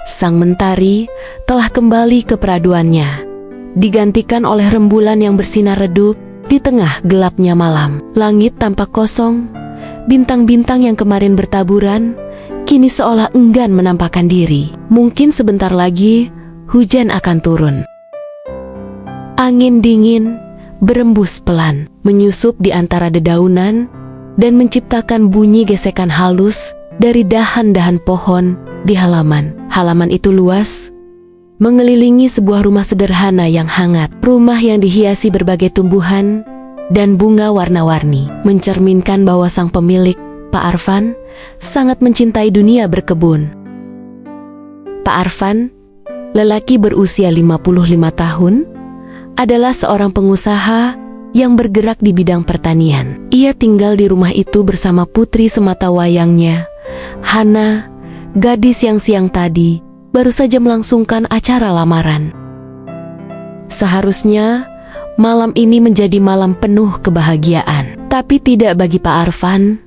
Sang mentari telah kembali ke peraduannya, digantikan oleh rembulan yang bersinar redup di tengah gelapnya malam. Langit tampak kosong, bintang-bintang yang kemarin bertaburan kini seolah enggan menampakkan diri. Mungkin sebentar lagi hujan akan turun. Angin dingin berembus pelan, menyusup di antara dedaunan dan menciptakan bunyi gesekan halus dari dahan-dahan pohon di halaman. Halaman itu luas, mengelilingi sebuah rumah sederhana yang hangat. Rumah yang dihiasi berbagai tumbuhan dan bunga warna-warni, mencerminkan bahwa sang pemilik, Pak Arfan, sangat mencintai dunia berkebun. Pak Arfan, lelaki berusia 55 tahun, adalah seorang pengusaha yang bergerak di bidang pertanian. Ia tinggal di rumah itu bersama putri sematawayangnya, Hana, gadis yang siang tadi baru saja melangsungkan acara lamaran. Seharusnya malam ini menjadi malam penuh kebahagiaan, tapi tidak bagi Pak Arfan.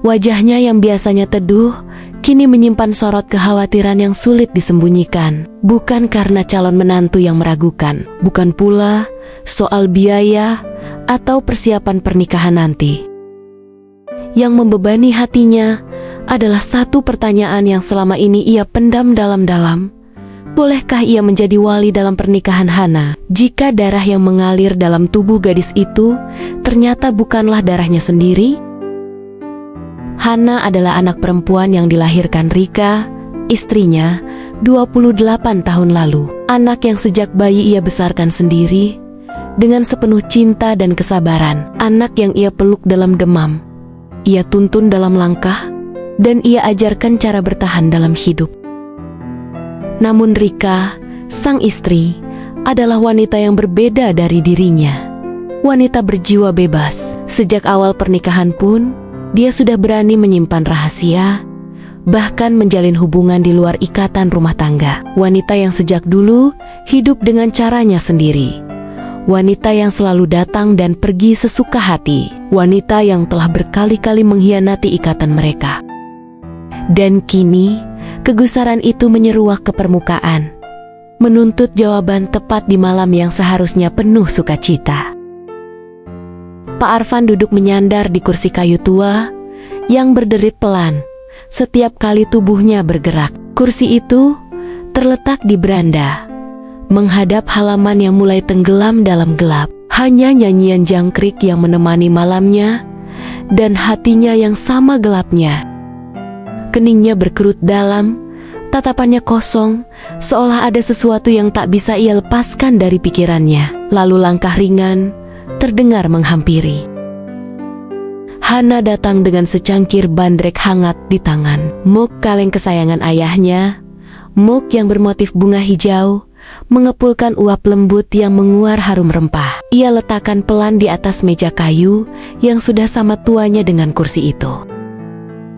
Wajahnya yang biasanya teduh kini menyimpan sorot kekhawatiran yang sulit disembunyikan. Bukan karena calon menantu yang meragukan, bukan pula soal biaya atau persiapan pernikahan nanti. Yang membebani hatinya adalah satu pertanyaan yang selama ini ia pendam dalam-dalam. Bolehkah ia menjadi wali dalam pernikahan Hana jika darah yang mengalir dalam tubuh gadis itu ternyata bukanlah darahnya sendiri? Hana adalah anak perempuan yang dilahirkan Rika, istrinya, 28 tahun lalu. Anak yang sejak bayi ia besarkan sendiri dengan sepenuh cinta dan kesabaran. Anak yang ia peluk dalam demam, ia tuntun dalam langkah, dan ia ajarkan cara bertahan dalam hidup. Namun Rika, sang istri, adalah wanita yang berbeda dari dirinya. Wanita berjiwa bebas. Sejak awal pernikahan pun, dia sudah berani menyimpan rahasia, bahkan menjalin hubungan di luar ikatan rumah tangga. Wanita yang sejak dulu hidup dengan caranya sendiri. Wanita yang selalu datang dan pergi sesuka hati. Wanita yang telah berkali-kali mengkhianati ikatan mereka. Dan kini, kegusaran itu menyeruak ke permukaan, menuntut jawaban tepat di malam yang seharusnya penuh sukacita. Pak Arfan duduk menyandar di kursi kayu tua yang berderit pelan setiap kali tubuhnya bergerak. Kursi itu terletak di beranda, menghadap halaman yang mulai tenggelam dalam gelap. Hanya nyanyian jangkrik yang menemani malamnya dan hatinya yang sama gelapnya. Keningnya berkerut dalam, tatapannya kosong, seolah ada sesuatu yang tak bisa ia lepaskan dari pikirannya. Lalu langkah ringan terdengar menghampiri. Hana datang dengan secangkir bandrek hangat di tangan. Muk kaleng kesayangan ayahnya, muk yang bermotif bunga hijau, mengepulkan uap lembut yang menguar harum rempah. Ia letakkan pelan di atas meja kayu yang sudah sama tuanya dengan kursi itu.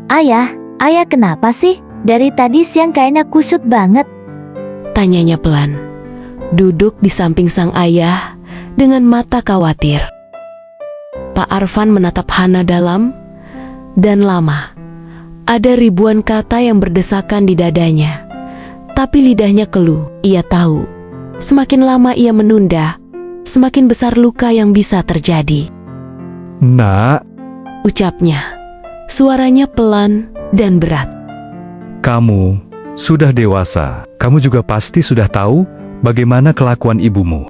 Ayah kenapa sih? Dari tadi siang kayaknya kusut banget. Tanyanya pelan, duduk di samping sang ayah dengan mata khawatir. Pak Arfan menatap Hana dalam dan lama. Ada ribuan kata yang berdesakan di dadanya, tapi lidahnya keluh. Ia tahu, semakin lama ia menunda, semakin besar luka yang bisa terjadi. Nak, Ucapnya, suaranya pelan dan berat. kamu sudah dewasa. Kamu juga pasti sudah tahu bagaimana kelakuan ibumu.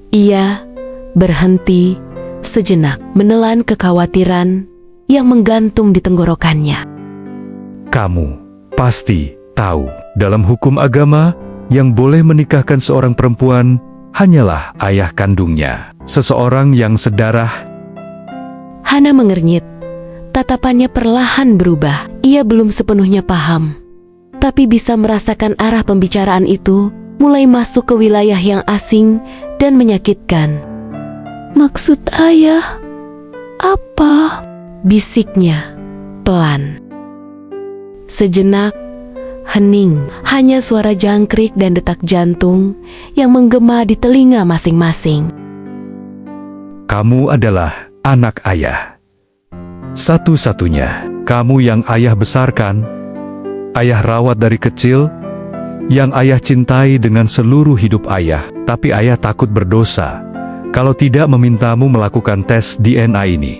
Ia berhenti sejenak, menelan kekhawatiran yang menggantung di tenggorokannya. Kamu pasti tahu, dalam hukum agama, yang boleh menikahkan seorang perempuan hanyalah ayah kandungnya. Seseorang yang sedarah. Hana mengernyit. Tatapannya perlahan berubah. Ia belum sepenuhnya paham, tapi bisa merasakan arah pembicaraan itu mulai masuk ke wilayah yang asing dan menyakitkan. "Maksud ayah apa?" bisiknya pelan. Sejenak hening, hanya suara jangkrik dan detak jantung yang menggema di telinga masing-masing. Kamu adalah anak ayah. Satu-satunya, kamu yang ayah besarkan, ayah rawat dari kecil, yang ayah cintai dengan seluruh hidup ayah, tapi ayah takut berdosa kalau tidak memintamu melakukan tes DNA ini.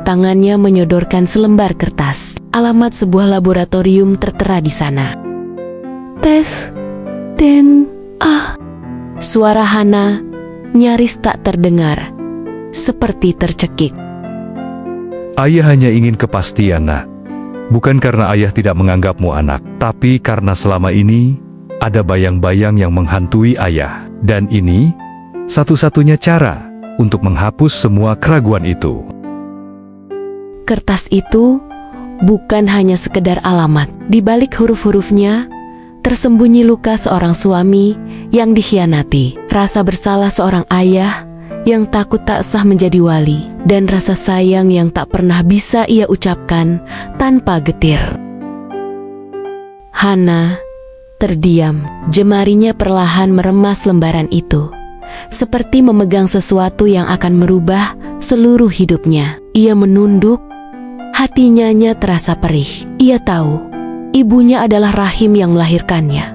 Tangannya menyodorkan selembar kertas. Alamat sebuah laboratorium tertera di sana. Tes DNA. Suara Hana nyaris tak terdengar, seperti tercekik. Ayah hanya ingin kepastian, nak. Bukan karena ayah tidak menganggapmu anak, tapi karena selama ini ada bayang-bayang yang menghantui ayah. Dan ini satu-satunya cara untuk menghapus semua keraguan itu. Kertas itu bukan hanya sekedar alamat. Di balik huruf-hurufnya tersembunyi luka seorang suami yang dikhianati, rasa bersalah seorang ayah yang takut tak sah menjadi wali, dan rasa sayang yang tak pernah bisa ia ucapkan tanpa getir. Hana terdiam, jemarinya perlahan meremas lembaran itu, seperti memegang sesuatu yang akan merubah seluruh hidupnya. Ia menunduk, hatinya terasa perih. Ia tahu ibunya adalah rahim yang melahirkannya,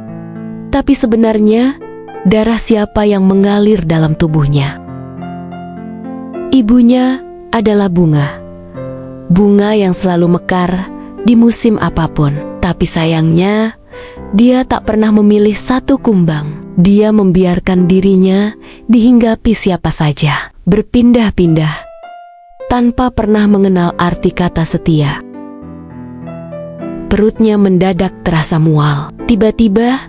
tapi sebenarnya darah siapa yang mengalir dalam tubuhnya? Ibunya adalah bunga. Bunga yang selalu mekar di musim apapun. Tapi sayangnya, dia tak pernah memilih satu kumbang. Dia membiarkan dirinya dihinggapi siapa saja, berpindah-pindah, tanpa pernah mengenal arti kata setia. Perutnya mendadak terasa mual. Tiba-tiba,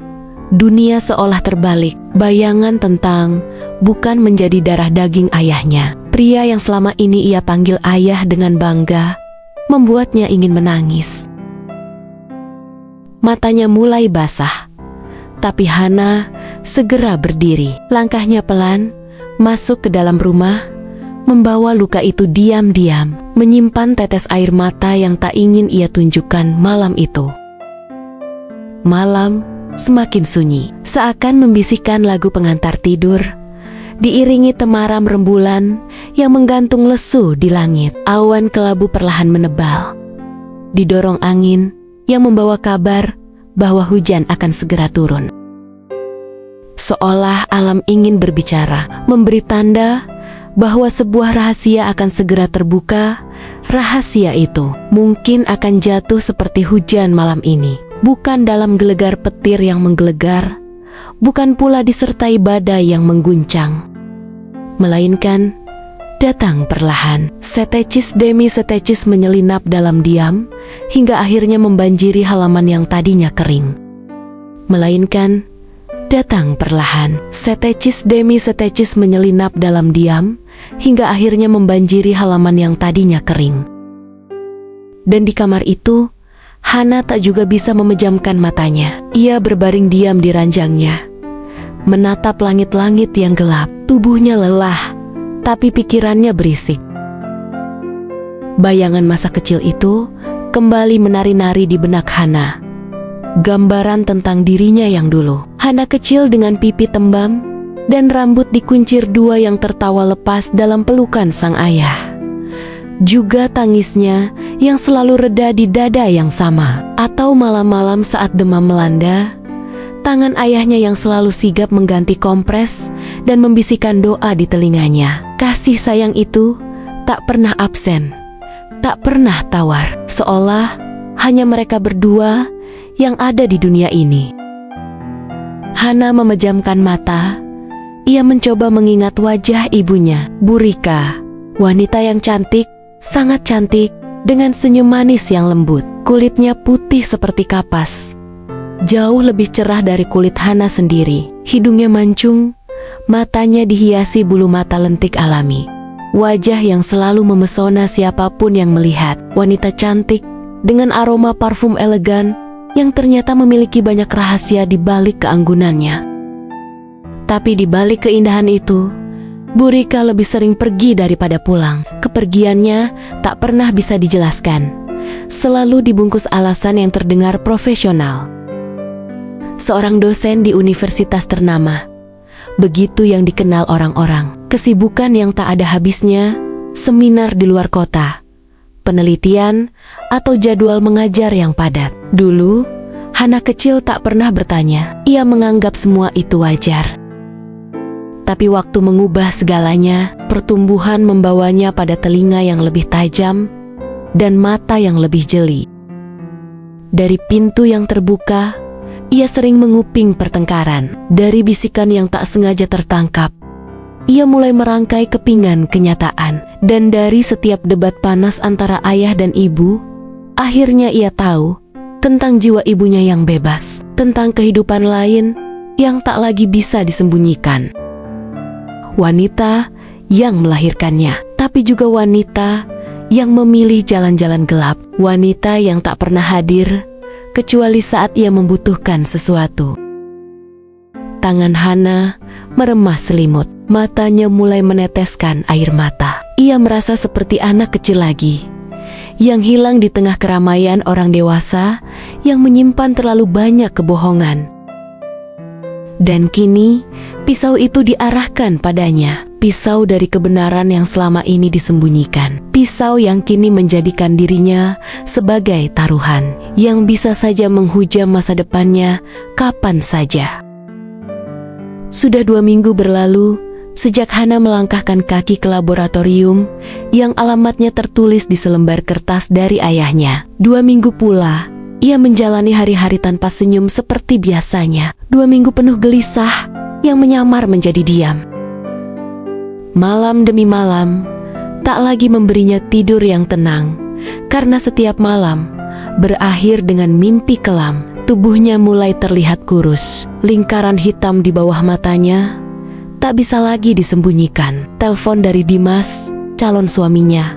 dunia seolah terbalik. Bayangan tentang bukan menjadi darah daging ayahnya, pria yang selama ini ia panggil ayah dengan bangga, membuatnya ingin menangis. Matanya mulai basah, tapi Hana segera berdiri. Langkahnya pelan, masuk ke dalam rumah, membawa luka itu diam-diam, menyimpan tetes air mata yang tak ingin ia tunjukkan malam itu. Malam semakin sunyi, seakan membisikkan lagu pengantar tidur, diiringi temaram rembulan yang menggantung lesu di langit. Awan kelabu perlahan menebal, didorong angin yang membawa kabar bahwa hujan akan segera turun. Seolah alam ingin berbicara, memberi tanda bahwa sebuah rahasia akan segera terbuka. Rahasia itu mungkin akan jatuh seperti hujan malam ini, bukan dalam gelegar petir yang menggelegar, bukan pula disertai badai yang mengguncang, melainkan datang perlahan, setecis demi setecis menyelinap dalam diam, hingga akhirnya membanjiri halaman yang tadinya kering. Melainkan datang perlahan, setecis demi setecis menyelinap dalam diam, hingga akhirnya membanjiri halaman yang tadinya kering. Dan di kamar itu, Hana tak juga bisa memejamkan matanya. Ia berbaring diam di ranjangnya, menatap langit-langit yang gelap. Tubuhnya lelah, tapi pikirannya berisik. Bayangan masa kecil itu kembali menari-nari di benak Hana. Gambaran tentang dirinya yang dulu. Hana kecil dengan pipi tembam dan rambut dikuncir dua yang tertawa lepas dalam pelukan sang ayah. Juga tangisnya yang selalu reda di dada yang sama. Atau malam-malam saat demam melanda, tangan ayahnya yang selalu sigap mengganti kompres dan membisikkan doa di telinganya. Kasih sayang itu tak pernah absen, tak pernah tawar. Seolah hanya mereka berdua yang ada di dunia ini. Hana memejamkan mata. Ia mencoba mengingat wajah ibunya, Burika, wanita yang cantik, sangat cantik, dengan senyum manis yang lembut. Kulitnya putih seperti kapas, jauh lebih cerah dari kulit Hana sendiri. Hidungnya mancung, matanya dihiasi bulu mata lentik alami. Wajah yang selalu memesona siapapun yang melihat. Wanita cantik dengan aroma parfum elegan yang ternyata memiliki banyak rahasia di balik keanggunannya. Tapi di balik keindahan itu, Burika lebih sering pergi daripada pulang. Kepergiannya tak pernah bisa dijelaskan, selalu dibungkus alasan yang terdengar profesional. Seorang dosen di universitas ternama, begitu yang dikenal orang-orang. Kesibukan yang tak ada habisnya, seminar di luar kota, penelitian, atau jadwal mengajar yang padat. Dulu, Hana kecil tak pernah bertanya. Ia menganggap semua itu wajar. Tapi waktu mengubah segalanya, pertumbuhan membawanya pada telinga yang lebih tajam dan mata yang lebih jeli. Dari pintu yang terbuka, ia sering menguping pertengkaran. Dari bisikan yang tak sengaja tertangkap, ia mulai merangkai kepingan kenyataan. Dan dari setiap debat panas antara ayah dan ibu, akhirnya ia tahu tentang jiwa ibunya yang bebas, tentang kehidupan lain yang tak lagi bisa disembunyikan. Wanita yang melahirkannya, tapi juga wanita yang memilih jalan-jalan gelap, wanita yang tak pernah hadir kecuali saat ia membutuhkan sesuatu. Tangan Hana meremas selimut, matanya mulai meneteskan air mata. Ia merasa seperti anak kecil lagi, yang hilang di tengah keramaian orang dewasa yang menyimpan terlalu banyak kebohongan. Dan kini, pisau itu diarahkan padanya. Pisau dari kebenaran yang selama ini disembunyikan. Pisau yang kini menjadikan dirinya sebagai taruhan yang bisa saja menghujam masa depannya kapan saja. Sudah 2 minggu berlalu sejak Hana melangkahkan kaki ke laboratorium yang alamatnya tertulis di selembar kertas dari ayahnya. 2 minggu pula ia menjalani hari-hari tanpa senyum seperti biasanya. 2 minggu penuh gelisah yang menyamar menjadi diam. Malam demi malam, tak lagi memberinya tidur yang tenang, karena setiap malam berakhir dengan mimpi kelam. Tubuhnya mulai terlihat kurus, lingkaran hitam di bawah matanya tak bisa lagi disembunyikan. Telepon dari Dimas, calon suaminya,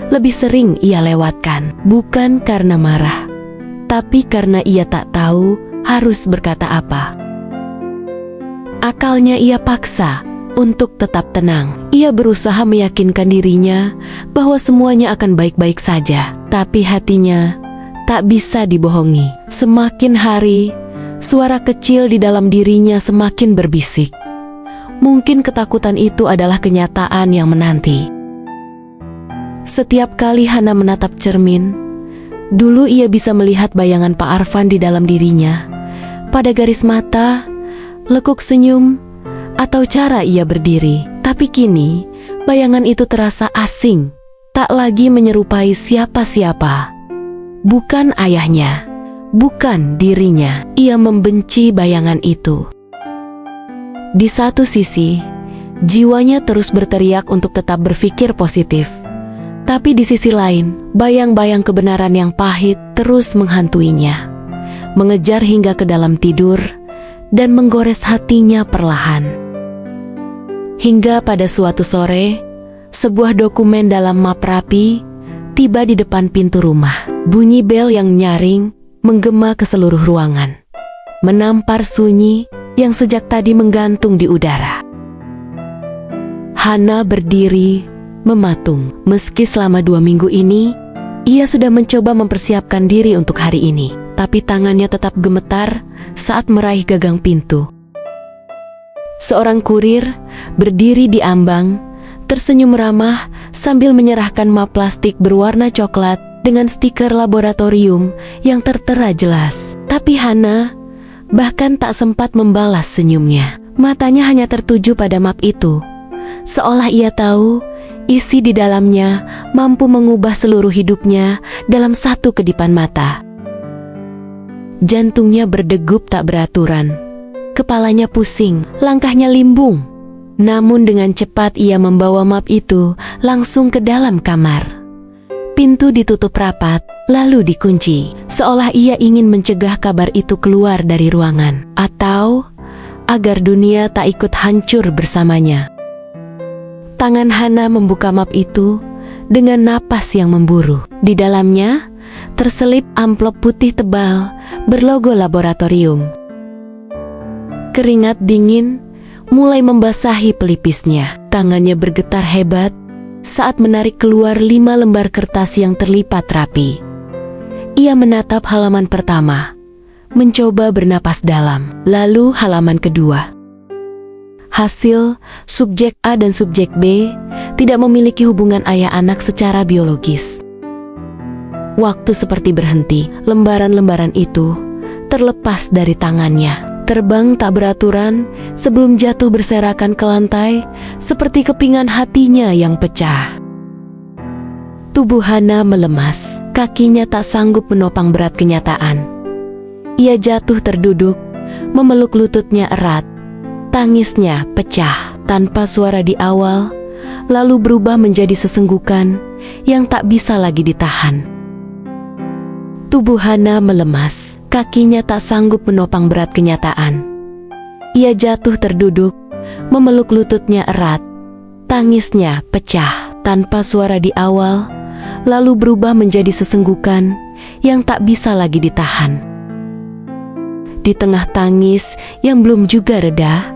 lebih sering ia lewatkan, bukan karena marah, tapi karena ia tak tahu harus berkata apa. Akalnya ia paksa untuk tetap tenang. Ia berusaha meyakinkan dirinya bahwa semuanya akan baik-baik saja. Tapi hatinya tak bisa dibohongi. Semakin hari, suara kecil di dalam dirinya semakin berbisik. Mungkin ketakutan itu adalah kenyataan yang menanti. Setiap kali Hana menatap cermin, dulu ia bisa melihat bayangan Pak Arfan di dalam dirinya. Pada garis mata, lekuk senyum, atau cara ia berdiri. Tapi kini, bayangan itu terasa asing, tak lagi menyerupai siapa-siapa. Bukan ayahnya, bukan dirinya. Ia membenci bayangan itu. Di satu sisi, jiwanya terus berteriak untuk tetap berpikir positif. Tapi di sisi lain, bayang-bayang kebenaran yang pahit terus menghantuinya, mengejar hingga ke dalam tidur, dan menggores hatinya perlahan. Hingga pada suatu sore, sebuah dokumen dalam map rapi tiba di depan pintu rumah. Bunyi bel yang nyaring menggema ke seluruh ruangan, menampar sunyi yang sejak tadi menggantung di udara. Hana berdiri, mematung. Meski selama 2 minggu ini, ia sudah mencoba mempersiapkan diri untuk hari ini, tapi tangannya tetap gemetar saat meraih gagang pintu. Seorang kurir berdiri di ambang, tersenyum ramah sambil menyerahkan map plastik berwarna coklat dengan stiker laboratorium yang tertera jelas. Tapi Hana bahkan tak sempat membalas senyumnya. Matanya hanya tertuju pada map itu, seolah ia tahu isi di dalamnya mampu mengubah seluruh hidupnya dalam satu kedipan mata. Jantungnya berdegup tak beraturan. Kepalanya pusing, langkahnya limbung. Namun dengan cepat ia membawa map itu langsung ke dalam kamar. Pintu ditutup rapat, lalu dikunci, seolah ia ingin mencegah kabar itu keluar dari ruangan, atau agar dunia tak ikut hancur bersamanya. Tangan Hana membuka map itu dengan napas yang memburu. Di dalamnya terselip amplop putih tebal berlogo laboratorium. Keringat dingin mulai membasahi pelipisnya. Tangannya bergetar hebat saat menarik keluar 5 lembar kertas yang terlipat rapi. Ia menatap halaman pertama, mencoba bernapas dalam, lalu halaman kedua. Hasil, subjek A dan subjek B tidak memiliki hubungan ayah anak secara biologis. Waktu seperti berhenti, lembaran-lembaran itu terlepas dari tangannya. Terbang tak beraturan sebelum jatuh berserakan ke lantai seperti kepingan hatinya yang pecah. Tubuh Hana melemas, kakinya tak sanggup menopang berat kenyataan. Ia jatuh terduduk, memeluk lututnya erat. Tangisnya pecah tanpa suara di awal, lalu berubah menjadi sesenggukan yang tak bisa lagi ditahan. Tubuh Hana melemas, kakinya tak sanggup menopang berat kenyataan. Ia jatuh terduduk, memeluk lututnya erat. Tangisnya pecah tanpa suara di awal, lalu berubah menjadi sesenggukan yang tak bisa lagi ditahan. Di tengah tangis yang belum juga reda,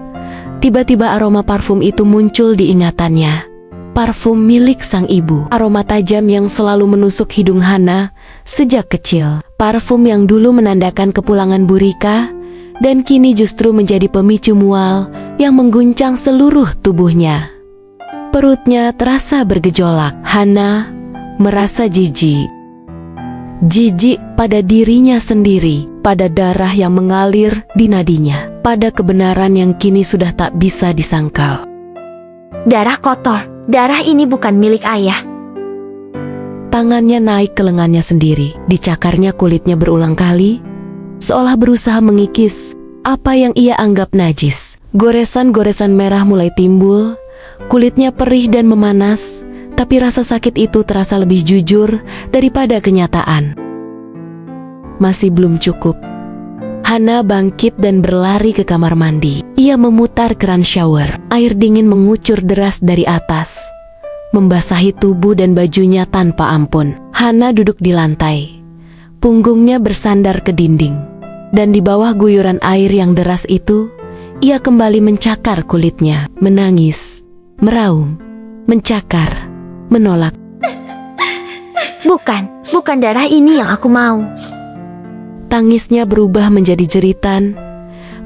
tiba-tiba aroma parfum itu muncul di ingatannya. Parfum milik sang ibu, aroma tajam yang selalu menusuk hidung Hana sejak kecil. Parfum yang dulu menandakan kepulangan Bu Rika, dan kini justru menjadi pemicu mual yang mengguncang seluruh tubuhnya. Perutnya terasa bergejolak. Hana merasa jijik. Jijik pada dirinya sendiri, pada darah yang mengalir di nadinya, pada kebenaran yang kini sudah tak bisa disangkal. Darah kotor. Darah ini bukan milik ayah. Tangannya naik ke lengannya sendiri, dicakarnya kulitnya berulang kali, seolah berusaha mengikis apa yang ia anggap najis. Goresan-goresan merah mulai timbul, kulitnya perih dan memanas, tapi rasa sakit itu terasa lebih jujur daripada kenyataan. Masih belum cukup. Hana bangkit dan berlari ke kamar mandi. Ia memutar keran shower. Air dingin mengucur deras dari atas, membasahi tubuh dan bajunya tanpa ampun. Hana duduk di lantai. Punggungnya bersandar ke dinding. Dan di bawah guyuran air yang deras itu, ia kembali mencakar kulitnya, menangis, meraung, mencakar, menolak. Bukan darah ini yang aku mau. Tangisnya berubah menjadi jeritan.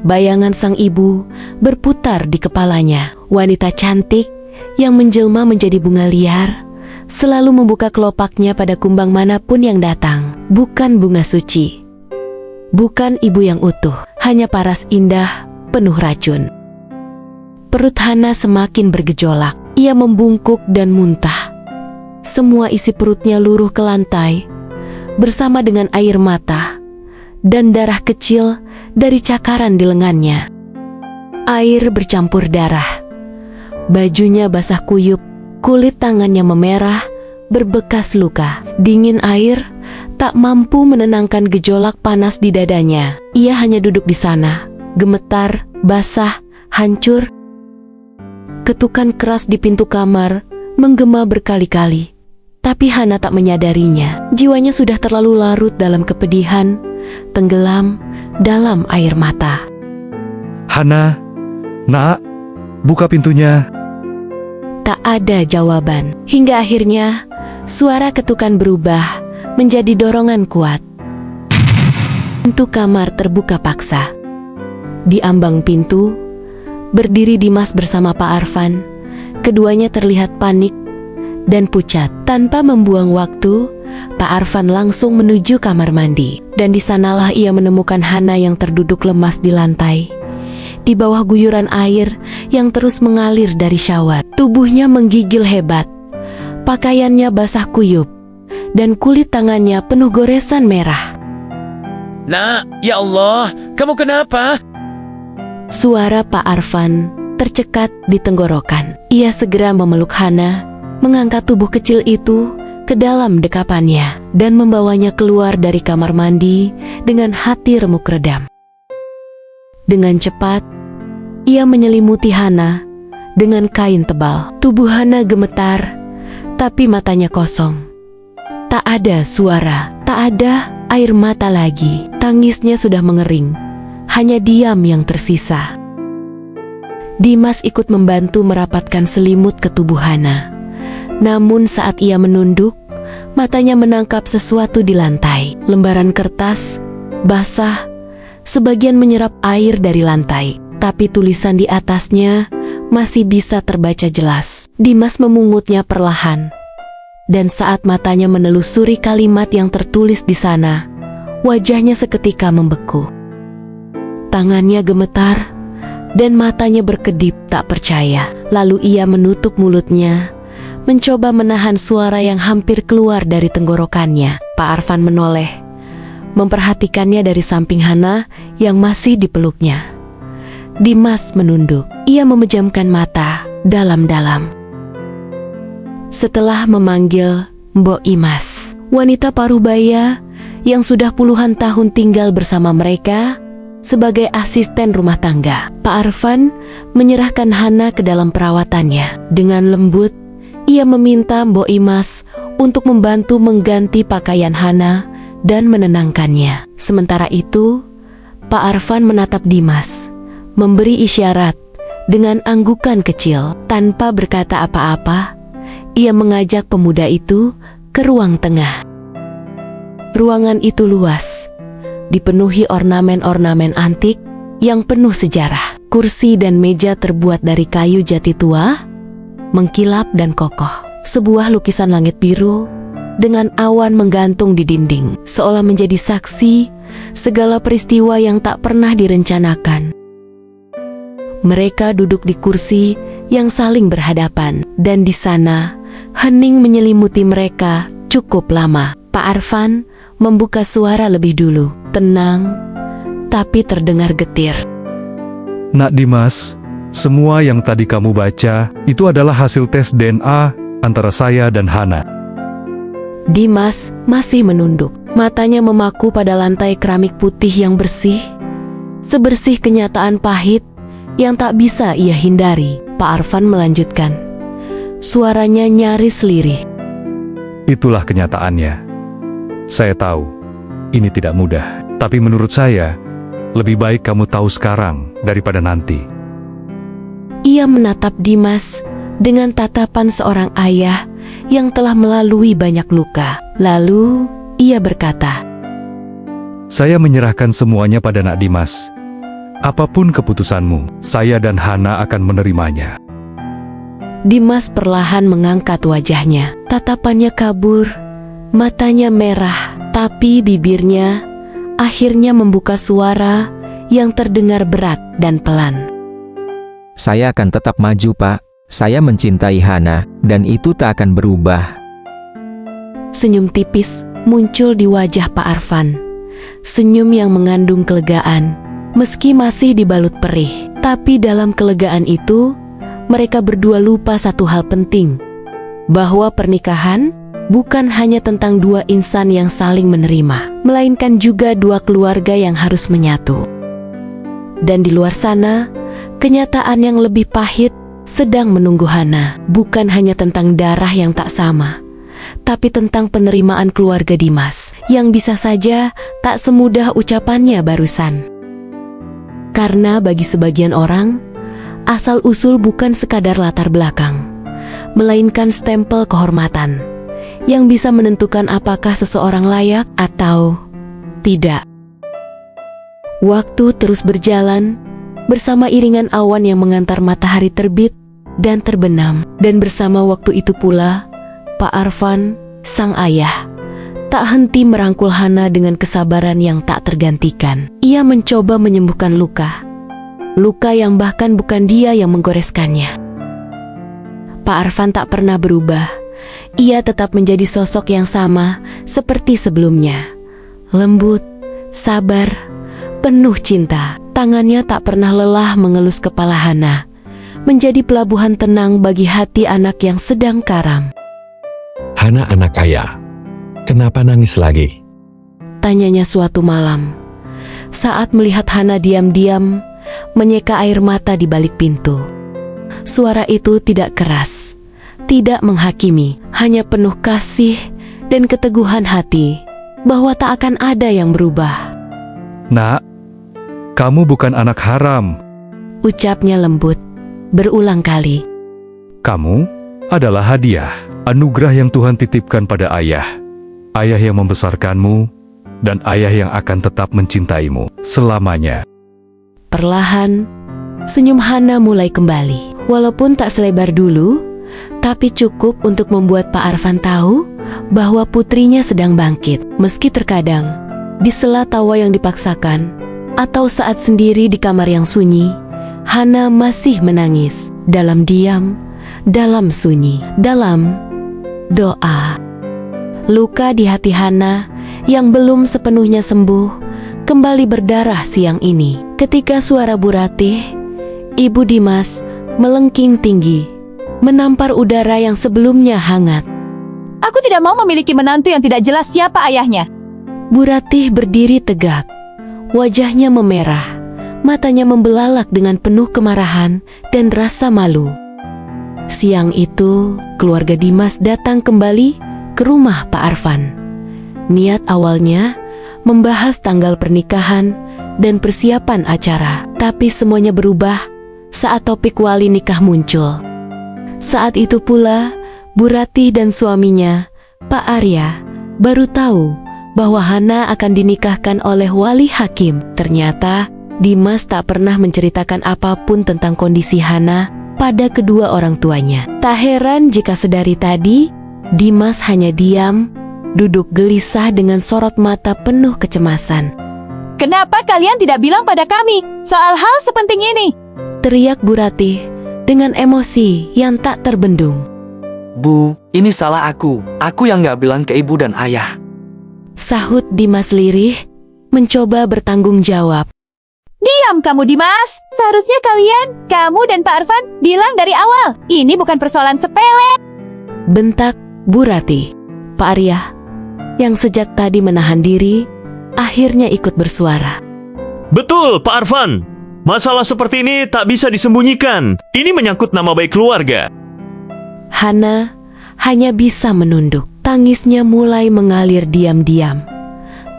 Bayangan sang ibu berputar di kepalanya. Wanita cantik yang menjelma menjadi bunga liar selalu membuka kelopaknya pada kumbang manapun yang datang. Bukan bunga suci, bukan ibu yang utuh, hanya paras indah penuh racun. Perut Hana semakin bergejolak. Ia membungkuk dan muntah. Semua isi perutnya luruh ke lantai bersama dengan air mata dan darah kecil dari cakaran di lengannya. Air bercampur darah. Bajunya basah kuyup, kulit tangannya memerah, berbekas luka. Dingin air tak mampu menenangkan gejolak panas di dadanya. Ia hanya duduk di sana, gemetar, basah, hancur. Ketukan keras di pintu kamar menggema berkali-kali. Tapi Hana tak menyadarinya. Jiwanya sudah terlalu larut dalam kepedihan, tenggelam dalam air mata. Hana, nak, buka pintunya. Tak ada jawaban. Hingga akhirnya, suara ketukan berubah menjadi dorongan kuat. Pintu kamar terbuka paksa. Di ambang pintu, berdiri Dimas bersama Pak Arfan. Keduanya terlihat panik dan pucat. Tanpa membuang waktu, Pak Arfan langsung menuju kamar mandi. Dan di sanalah ia menemukan Hana yang terduduk lemas di lantai, di bawah guyuran air yang terus mengalir dari shower. Tubuhnya menggigil hebat. Pakaiannya basah kuyup, dan kulit tangannya penuh goresan merah. Nak, ya Allah, kamu kenapa? Suara Pak Arfan tercekat di tenggorokan. Ia segera memeluk Hana, mengangkat tubuh kecil itu ke dalam dekapannya, dan membawanya keluar dari kamar mandi dengan hati remuk redam. Dengan cepat, ia menyelimuti Hana dengan kain tebal. Tubuh Hana gemetar, tapi matanya kosong. Tak ada suara, tak ada air mata lagi. Tangisnya sudah mengering, hanya diam yang tersisa. Dimas ikut membantu merapatkan selimut ke tubuh Hana. Namun saat ia menunduk, matanya menangkap sesuatu di lantai. Lembaran kertas, basah, sebagian menyerap air dari lantai. Tapi tulisan di atasnya masih bisa terbaca jelas. Dimas memungutnya perlahan. Dan saat matanya menelusuri kalimat yang tertulis di sana, wajahnya seketika membeku. Tangannya gemetar dan matanya berkedip tak percaya. Lalu ia menutup mulutnya, mencoba menahan suara yang hampir keluar dari tenggorokannya. Pak Arfan menoleh, memperhatikannya dari samping Hana yang masih dipeluknya. Dimas menunduk. Ia memejamkan mata dalam-dalam. Setelah memanggil Mbok Imas, wanita parubaya yang sudah puluhan tahun tinggal bersama mereka sebagai asisten rumah tangga, Pak Arfan menyerahkan Hana ke dalam perawatannya. Dengan lembut, ia meminta Mbok Imas untuk membantu mengganti pakaian Hana dan menenangkannya. Sementara itu, Pak Arfan menatap Dimas, memberi isyarat dengan anggukan kecil. Tanpa berkata apa-apa, ia mengajak pemuda itu ke ruang tengah. Ruangan itu luas, dipenuhi ornamen-ornamen antik yang penuh sejarah. Kursi dan meja terbuat dari kayu jati tua, mengkilap dan kokoh. Sebuah lukisan langit biru dengan awan menggantung di dinding, seolah menjadi saksi segala peristiwa yang tak pernah direncanakan. Mereka duduk di kursi yang saling berhadapan, dan di sana hening menyelimuti mereka cukup lama. Pak Arfan membuka suara lebih dulu, tenang tapi terdengar getir. Nak Dimas, semua yang tadi kamu baca itu adalah hasil tes DNA antara saya dan Hana. Dimas masih menunduk, matanya memaku pada lantai keramik putih yang bersih, sebersih kenyataan pahit yang tak bisa ia hindari. Pak Arfan melanjutkan, suaranya nyaris lirih. Itulah kenyataannya. Saya tahu, ini tidak mudah. Tapi menurut saya, lebih baik kamu tahu sekarang daripada nanti. Ia menatap Dimas dengan tatapan seorang ayah yang telah melalui banyak luka. Lalu, ia berkata, Saya menyerahkan semuanya pada Nak Dimas. Apapun keputusanmu, saya dan Hana akan menerimanya. Dimas perlahan mengangkat wajahnya. Tatapannya kabur, matanya merah, tapi bibirnya akhirnya membuka suara yang terdengar berat dan pelan. Saya akan tetap maju, Pak. Saya mencintai Hana, dan itu tak akan berubah. Senyum tipis muncul di wajah Pak Arfan. Senyum yang mengandung kelegaan, meski masih dibalut perih. Tapi dalam kelegaan itu, mereka berdua lupa satu hal penting, bahwa pernikahan bukan hanya tentang dua insan yang saling menerima, melainkan juga dua keluarga yang harus menyatu. Dan di luar sana, kenyataan yang lebih pahit sedang menunggu Hana. Bukan hanya tentang darah yang tak sama, tapi tentang penerimaan keluarga Dimas, yang bisa saja tak semudah ucapannya barusan. Karena bagi sebagian orang, asal-usul bukan sekadar latar belakang, melainkan stempel kehormatan yang bisa menentukan apakah seseorang layak atau tidak. Waktu terus berjalan bersama iringan awan yang mengantar matahari terbit dan terbenam. Dan bersama waktu itu pula, Pak Arfan, sang ayah, tak henti merangkul Hana dengan kesabaran yang tak tergantikan. Ia mencoba menyembuhkan luka yang bahkan bukan dia yang menggoreskannya. Pak Arfan tak pernah berubah. Ia tetap menjadi sosok yang sama seperti sebelumnya. Lembut, sabar, penuh cinta. Tangannya tak pernah lelah mengelus kepala Hana, menjadi pelabuhan tenang bagi hati anak yang sedang karam. Hana anak ayah, kenapa nangis lagi? Tanyanya suatu malam, saat melihat Hana diam-diam menyeka air mata di balik pintu. Suara itu tidak keras, tidak menghakimi, hanya penuh kasih dan keteguhan hati bahwa tak akan ada yang berubah. Nak, kamu bukan anak haram. Ucapnya lembut, berulang kali. Kamu adalah hadiah, anugerah yang Tuhan titipkan pada ayah. Ayah yang membesarkanmu, dan ayah yang akan tetap mencintaimu selamanya. Perlahan, senyum Hana mulai kembali. Walaupun tak selebar dulu, tapi cukup untuk membuat Pak Arfan tahu bahwa putrinya sedang bangkit. Meski terkadang, di sela tawa yang dipaksakan, atau saat sendiri di kamar yang sunyi, Hana masih menangis. Dalam diam, dalam sunyi, dalam doa. Luka di hati Hana yang belum sepenuhnya sembuh kembali berdarah siang ini. Ketika suara Bu Ratih, Ibu Dimas, melengking tinggi, menampar udara yang sebelumnya hangat. Aku tidak mau memiliki menantu yang tidak jelas siapa ayahnya. Bu Ratih berdiri tegak, wajahnya memerah, matanya membelalak dengan penuh kemarahan dan rasa malu. Siang itu, keluarga Dimas datang kembali ke rumah Pak Arfan. Niat awalnya membahas tanggal pernikahan dan persiapan acara, tapi semuanya berubah saat topik wali nikah muncul. Saat itu pula, Bu Ratih dan suaminya, Pak Arya, baru tahu bahwa Hana akan dinikahkan oleh wali hakim. Ternyata, Dimas tak pernah menceritakan apapun tentang kondisi Hana pada kedua orang tuanya. Tak heran jika sedari tadi, Dimas hanya diam, duduk gelisah dengan sorot mata penuh kecemasan. Kenapa kalian tidak bilang pada kami soal hal sepenting ini? Teriak Bu Ratih dengan emosi yang tak terbendung. Bu, ini salah aku. Aku yang gak bilang ke ibu dan ayah. Sahut Dimas lirih, mencoba bertanggung jawab. Diam kamu Dimas. Seharusnya kamu dan Pak Arfan bilang dari awal. Ini bukan persoalan sepele. Bentak Bu Ratih. Pak Arya, yang sejak tadi menahan diri, akhirnya ikut bersuara. Betul, Pak Arfan. Masalah seperti ini tak bisa disembunyikan. Ini menyangkut nama baik keluarga. Hana hanya bisa menunduk. Tangisnya mulai mengalir diam-diam.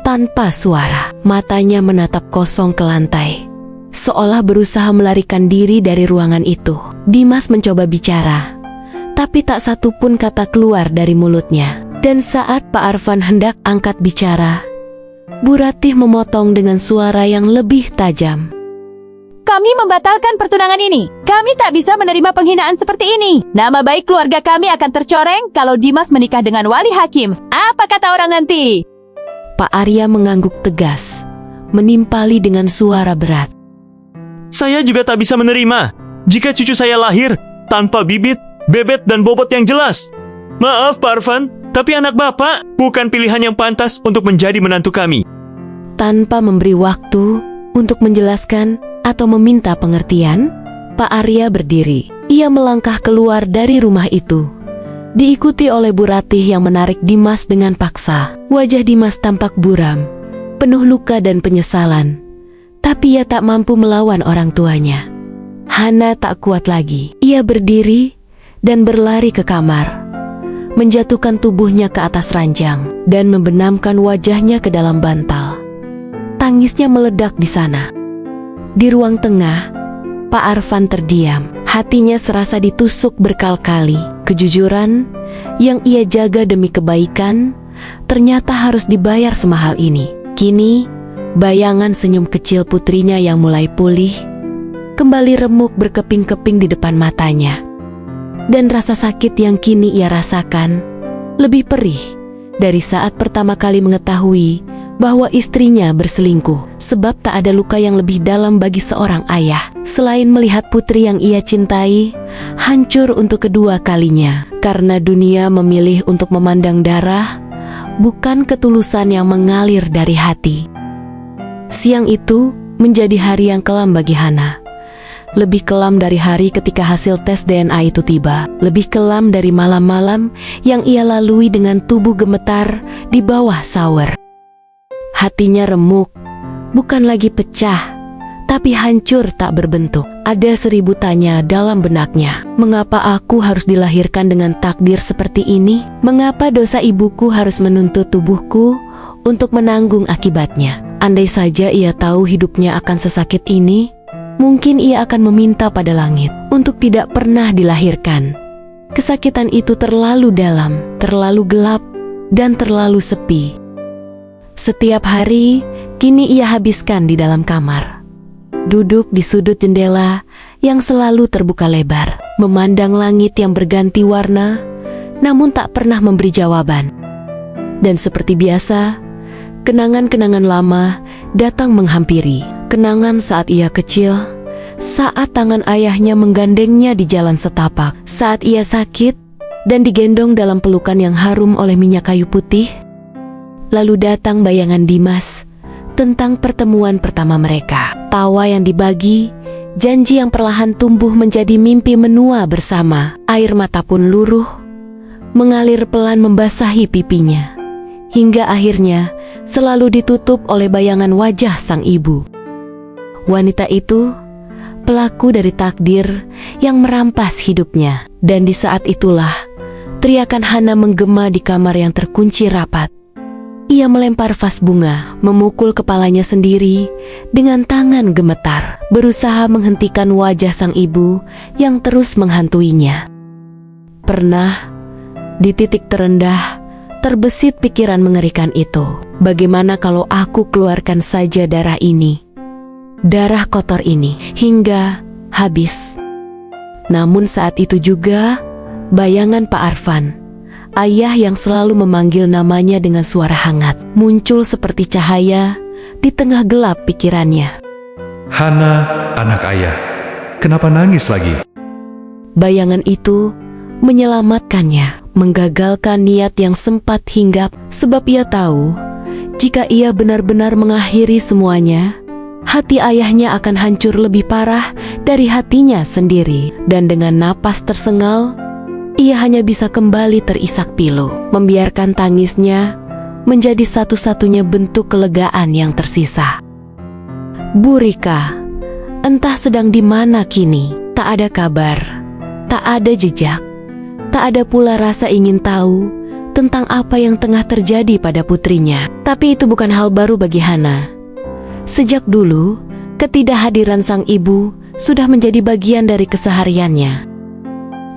Tanpa suara, matanya menatap kosong ke lantai, seolah berusaha melarikan diri dari ruangan itu. Dimas mencoba bicara, tapi tak satu pun kata keluar dari mulutnya. Dan saat Pak Arfan hendak angkat bicara, Bu Ratih memotong dengan suara yang lebih tajam. Kami membatalkan pertunangan ini. Kami tak bisa menerima penghinaan seperti ini. Nama baik keluarga kami akan tercoreng kalau Dimas menikah dengan wali hakim. Apa kata orang nanti? Pak Arya mengangguk tegas, menimpali dengan suara berat. Saya juga tak bisa menerima jika cucu saya lahir tanpa bibit, bebet, dan bobot yang jelas. Maaf Pak Arfan, tapi anak Bapak bukan pilihan yang pantas untuk menjadi menantu kami. Tanpa memberi waktu untuk menjelaskan atau meminta pengertian, Pak Arya berdiri. Ia melangkah keluar dari rumah itu, diikuti oleh Bu Ratih yang menarik Dimas dengan paksa. Wajah Dimas tampak buram, penuh luka dan penyesalan. Tapi ia tak mampu melawan orang tuanya. Hana tak kuat lagi. Ia berdiri dan berlari ke kamar, menjatuhkan tubuhnya ke atas ranjang dan membenamkan wajahnya ke dalam bantal. Tangisnya meledak di sana. Di ruang tengah, Pak Arfan terdiam. Hatinya serasa ditusuk berkali-kali. Kejujuran yang ia jaga demi kebaikan ternyata harus dibayar semahal ini. Kini, bayangan senyum kecil putrinya yang mulai pulih kembali remuk berkeping-keping di depan matanya. Dan rasa sakit yang kini ia rasakan lebih perih dari saat pertama kali mengetahui bahwa istrinya berselingkuh. Sebab tak ada luka yang lebih dalam bagi seorang ayah selain melihat putri yang ia cintai hancur untuk kedua kalinya. Karena dunia memilih untuk memandang darah, bukan ketulusan yang mengalir dari hati. Siang itu menjadi hari yang kelam bagi Hana. Lebih kelam dari hari ketika hasil tes DNA itu tiba. Lebih kelam dari malam-malam yang ia lalui dengan tubuh gemetar di bawah shower. Hatinya remuk, bukan lagi pecah, tapi hancur tak berbentuk. Ada 1000 tanya dalam benaknya. Mengapa aku harus dilahirkan dengan takdir seperti ini? Mengapa dosa ibuku harus menuntut tubuhku untuk menanggung akibatnya? Andai saja ia tahu hidupnya akan sesakit ini, mungkin ia akan meminta pada langit untuk tidak pernah dilahirkan. Kesakitan itu terlalu dalam, terlalu gelap, dan terlalu sepi. Setiap hari, kini ia habiskan di dalam kamar. Duduk di sudut jendela yang selalu terbuka lebar, memandang langit yang berganti warna, namun tak pernah memberi jawaban. Dan seperti biasa, kenangan-kenangan lama datang menghampiri. kenangan saat ia kecil, saat tangan ayahnya menggandengnya di jalan setapak, saat ia sakit dan digendong dalam pelukan yang harum oleh minyak kayu putih. Lalu datang bayangan Dimas tentang pertemuan pertama mereka. Tawa yang dibagi, janji yang perlahan tumbuh menjadi mimpi menua bersama. Air mata pun luruh, mengalir pelan membasahi pipinya, hingga akhirnya selalu ditutup oleh bayangan wajah sang ibu. Wanita itu pelaku dari takdir yang merampas hidupnya. Dan di saat itulah teriakan Hana menggema di kamar yang terkunci rapat. Ia melempar vas bunga, memukul kepalanya sendiri dengan tangan gemetar, berusaha menghentikan wajah sang ibu yang terus menghantuinya. Pernah, di titik terendah, terbesit pikiran mengerikan itu. Bagaimana kalau aku keluarkan saja darah ini, darah kotor ini, hingga habis. Namun saat itu juga, bayangan Pak Arfan, ayah yang selalu memanggil namanya dengan suara hangat, muncul seperti cahaya di tengah gelap pikirannya. Hana, anak ayah, kenapa nangis lagi? Bayangan itu menyelamatkannya, menggagalkan niat yang sempat hinggap, sebab ia tahu, jika ia benar-benar mengakhiri semuanya, hati ayahnya akan hancur lebih parah dari hatinya sendiri. Dan dengan napas tersengal, ia hanya bisa kembali terisak pilu, membiarkan tangisnya menjadi satu-satunya bentuk kelegaan yang tersisa. Bu Rika, entah sedang di mana kini. Tak ada kabar, tak ada jejak, tak ada pula rasa ingin tahu tentang apa yang tengah terjadi pada putrinya. Tapi itu bukan hal baru bagi Hana. Sejak dulu, ketidakhadiran sang ibu sudah menjadi bagian dari kesehariannya.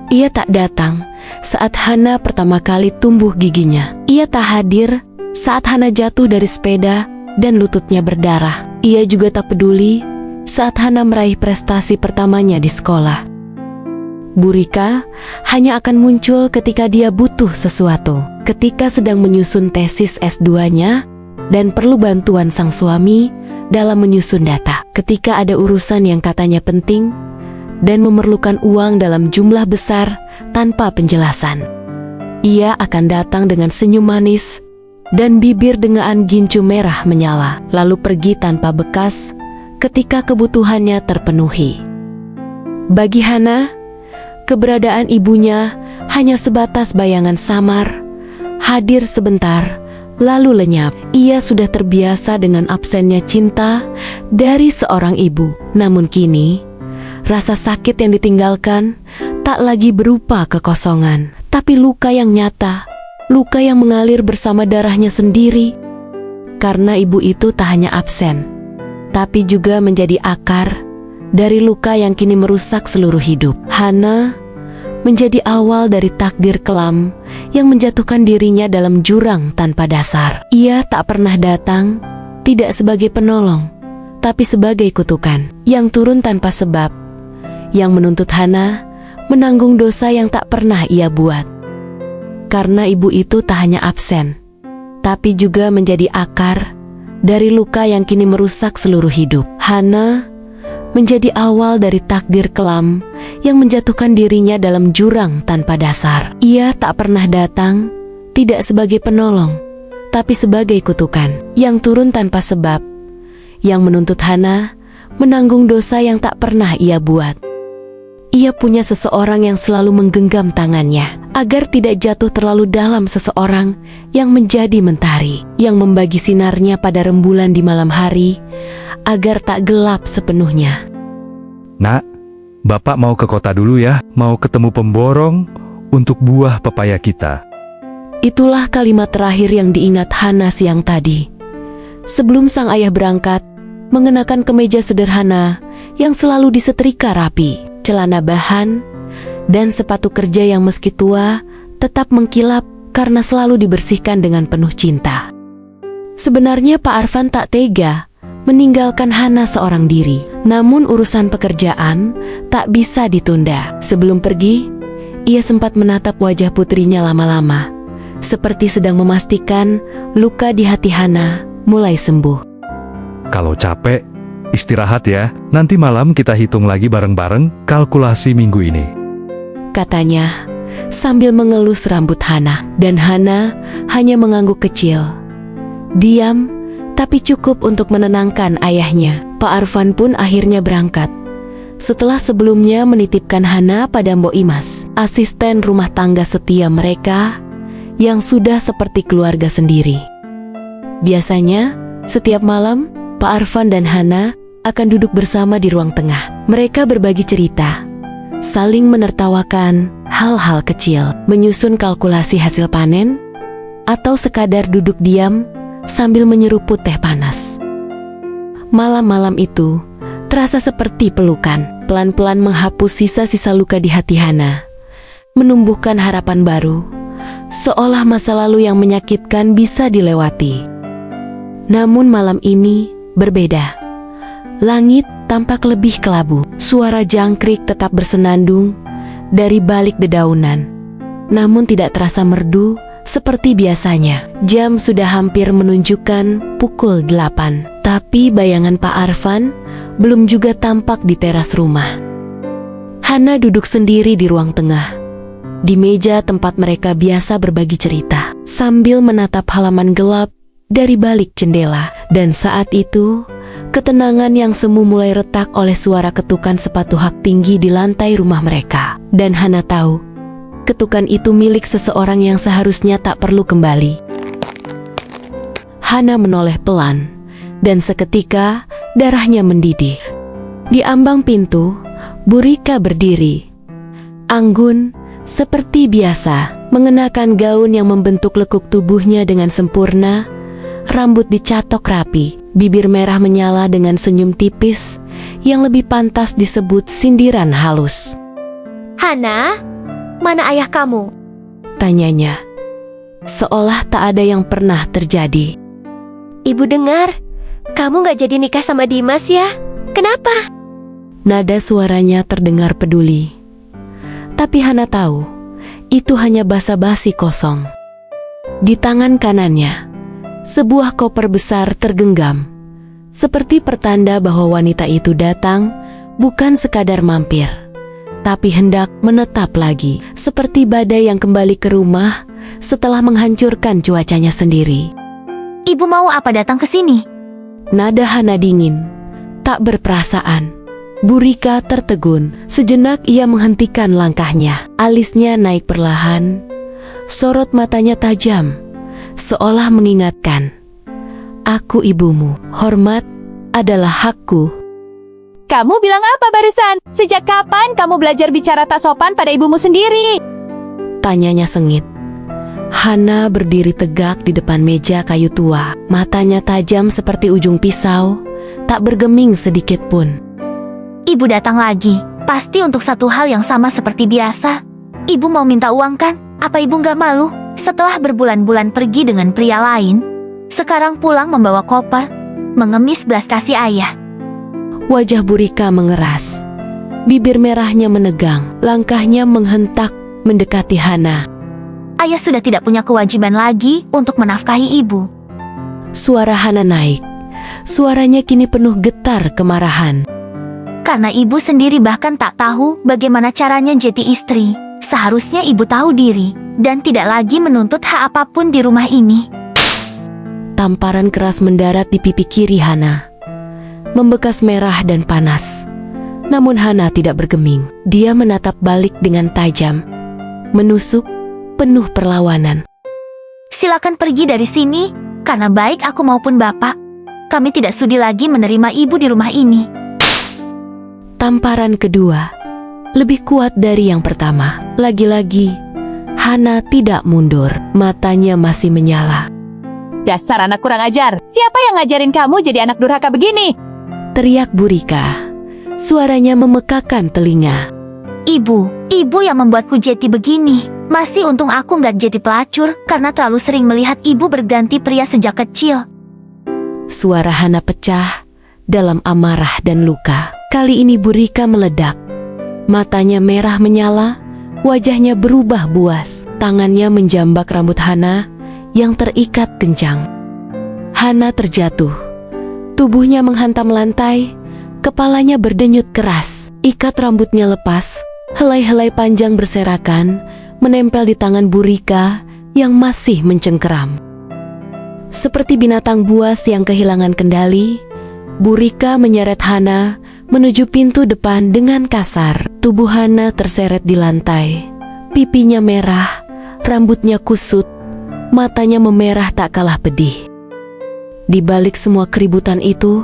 Ia tak datang saat Hana pertama kali tumbuh giginya. Ia tak hadir saat Hana jatuh dari sepeda dan lututnya berdarah. Ia juga tak peduli saat Hana meraih prestasi pertamanya di sekolah. Bu Rika hanya akan muncul ketika dia butuh sesuatu, ketika sedang menyusun tesis S2-nya dan perlu bantuan sang suami dalam menyusun data, ketika ada urusan yang katanya penting dan memerlukan uang dalam jumlah besar tanpa penjelasan. Ia akan datang dengan senyum manis dan bibir dengaan gincu merah menyala, lalu pergi tanpa bekas ketika kebutuhannya terpenuhi. Bagi Hana, keberadaan ibunya hanya sebatas bayangan samar, hadir sebentar, lalu lenyap. Ia sudah terbiasa dengan absennya cinta dari seorang ibu. Namun kini, rasa sakit yang ditinggalkan tak lagi berupa kekosongan, tapi luka yang nyata, luka yang mengalir bersama darahnya sendiri. Karena ibu itu tak hanya absen, tapi juga menjadi akar dari luka yang kini merusak seluruh hidup. Hana menjadi awal dari takdir kelam yang menjatuhkan dirinya dalam jurang tanpa dasar. Ia tak pernah datang, tidak sebagai penolong, tapi sebagai kutukan yang turun tanpa sebab, yang menuntut Hana menanggung dosa yang tak pernah ia buat. Karena ibu itu tak hanya absen, tapi juga menjadi akar dari luka yang kini merusak seluruh hidup. Hana menjadi awal dari takdir kelam yang menjatuhkan dirinya dalam jurang tanpa dasar. Ia tak pernah datang, tidak sebagai penolong, tapi sebagai kutukan yang turun tanpa sebab, yang menuntut Hana menanggung dosa yang tak pernah ia buat. Ia punya seseorang yang selalu menggenggam tangannya, agar tidak jatuh terlalu dalam, seseorang yang menjadi mentari, yang membagi sinarnya pada rembulan di malam hari, agar tak gelap sepenuhnya. Nak, Bapak mau ke kota dulu ya, mau ketemu pemborong untuk buah pepaya kita. Itulah kalimat terakhir yang diingat Hana siang tadi. Sebelum sang ayah berangkat, mengenakan kemeja sederhana yang selalu disetrika rapi, celana bahan, dan sepatu kerja yang meski tua, tetap mengkilap karena selalu dibersihkan dengan penuh cinta. Sebenarnya Pak Arfan tak tega meninggalkan Hana seorang diri. Namun urusan pekerjaan tak bisa ditunda. Sebelum pergi, ia sempat menatap wajah putrinya lama-lama, seperti sedang memastikan luka di hati Hana mulai sembuh. Kalau capek, Istirahat ya, nanti malam kita hitung lagi bareng-bareng kalkulasi minggu ini. Katanya sambil mengelus rambut Hana. Dan Hana hanya mengangguk kecil. Diam, tapi cukup untuk menenangkan ayahnya. Pak Arfan pun akhirnya berangkat. Setelah sebelumnya menitipkan Hana pada Mbok Imas, asisten rumah tangga setia mereka yang sudah seperti keluarga sendiri. Biasanya, setiap malam, Pak Arfan dan Hana akan duduk bersama di ruang tengah. Mereka berbagi cerita, saling menertawakan hal-hal kecil, menyusun kalkulasi hasil panen, atau sekadar duduk diam sambil menyeruput teh panas. Malam-malam itu terasa seperti pelukan, pelan-pelan menghapus sisa-sisa luka di hati Hana, menumbuhkan harapan baru, seolah masa lalu yang menyakitkan bisa dilewati. Namun malam ini berbeda. Langit tampak lebih kelabu, suara jangkrik tetap bersenandung dari balik dedaunan. Namun tidak terasa merdu seperti biasanya. Jam sudah hampir menunjukkan pukul 8, tapi bayangan Pak Arfan belum juga tampak di teras rumah. Hana duduk sendiri di ruang tengah, di meja tempat mereka biasa berbagi cerita, sambil menatap halaman gelap dari balik jendela. Dan saat itu, ketenangan yang semu mulai retak oleh suara ketukan sepatu hak tinggi di lantai rumah mereka. Dan Hana tahu, ketukan itu milik seseorang yang seharusnya tak perlu kembali. Hana menoleh pelan, dan seketika darahnya mendidih. Di ambang pintu, Bu Rika berdiri, anggun seperti biasa, mengenakan gaun yang membentuk lekuk tubuhnya dengan sempurna. Rambut dicatok rapi, bibir merah menyala dengan senyum tipis yang lebih pantas disebut sindiran halus. Hana, mana ayah kamu? Tanyanya, seolah tak ada yang pernah terjadi. Ibu dengar, kamu gak jadi nikah sama Dimas ya? Kenapa? Nada suaranya terdengar peduli. Tapi Hana tahu, itu hanya basa-basi kosong. Di tangan kanannya, sebuah koper besar tergenggam, seperti pertanda bahwa wanita itu datang bukan sekadar mampir, tapi hendak menetap lagi, seperti badai yang kembali ke rumah setelah menghancurkan cuacanya sendiri. Ibu mau apa datang ke sini? Nada Hana dingin, tak berperasaan. Bu Rika tertegun. Sejenak ia menghentikan langkahnya. Alisnya naik perlahan, sorot matanya tajam, seolah mengingatkan, "Aku ibumu, hormat adalah hakku." Kamu bilang apa barusan? Sejak kapan kamu belajar bicara tak sopan pada ibumu sendiri? Tanyanya sengit. Hana berdiri tegak di depan meja kayu tua, matanya tajam seperti ujung pisau, tak bergeming sedikit pun. Ibu datang lagi, pasti untuk satu hal yang sama seperti biasa. Ibu mau minta uang kan? Apa ibu gak malu? Setelah berbulan-bulan pergi dengan pria lain, sekarang pulang membawa koper, mengemis belas kasih ayah. Wajah Bu Rika mengeras, bibir merahnya menegang, langkahnya menghentak mendekati Hana. Ayah sudah tidak punya kewajiban lagi untuk menafkahi ibu. Suara Hana naik, suaranya kini penuh getar kemarahan. Karena ibu sendiri bahkan tak tahu bagaimana caranya jadi istri. Seharusnya ibu tahu diri dan tidak lagi menuntut hak apapun di rumah ini. Tamparan keras mendarat di pipi kiri Hana, membekas merah dan panas. Namun Hana tidak bergeming. Dia menatap balik dengan tajam, menusuk, penuh perlawanan. Silakan pergi dari sini, karena baik aku maupun bapak, kami tidak sudi lagi menerima ibu di rumah ini. Tamparan kedua lebih kuat dari yang pertama. Lagi-lagi, Hana tidak mundur, matanya masih menyala. Dasar anak kurang ajar. Siapa yang ngajarin kamu jadi anak durhaka begini? Teriak Bu Rika. Suaranya memekakan telinga. Ibu yang membuatku jadi begini. Masih untung aku nggak jadi pelacur karena terlalu sering melihat ibu berganti pria sejak kecil. Suara Hana pecah dalam amarah dan luka. Kali ini Bu Rika meledak. Matanya merah menyala, wajahnya berubah buas. Tangannya menjambak rambut Hana yang terikat kencang. Hana terjatuh. Tubuhnya menghantam lantai Kepalanya berdenyut keras, ikat rambutnya lepas, helai-helai panjang berserakan, menempel di tangan Burika yang masih mencengkeram. Seperti binatang buas yang kehilangan kendali, Burika menyeret Hana menuju pintu depan dengan kasar. Tubuh Hana terseret di lantai, pipinya merah, rambutnya kusut, matanya memerah tak kalah pedih. Di balik semua keributan itu,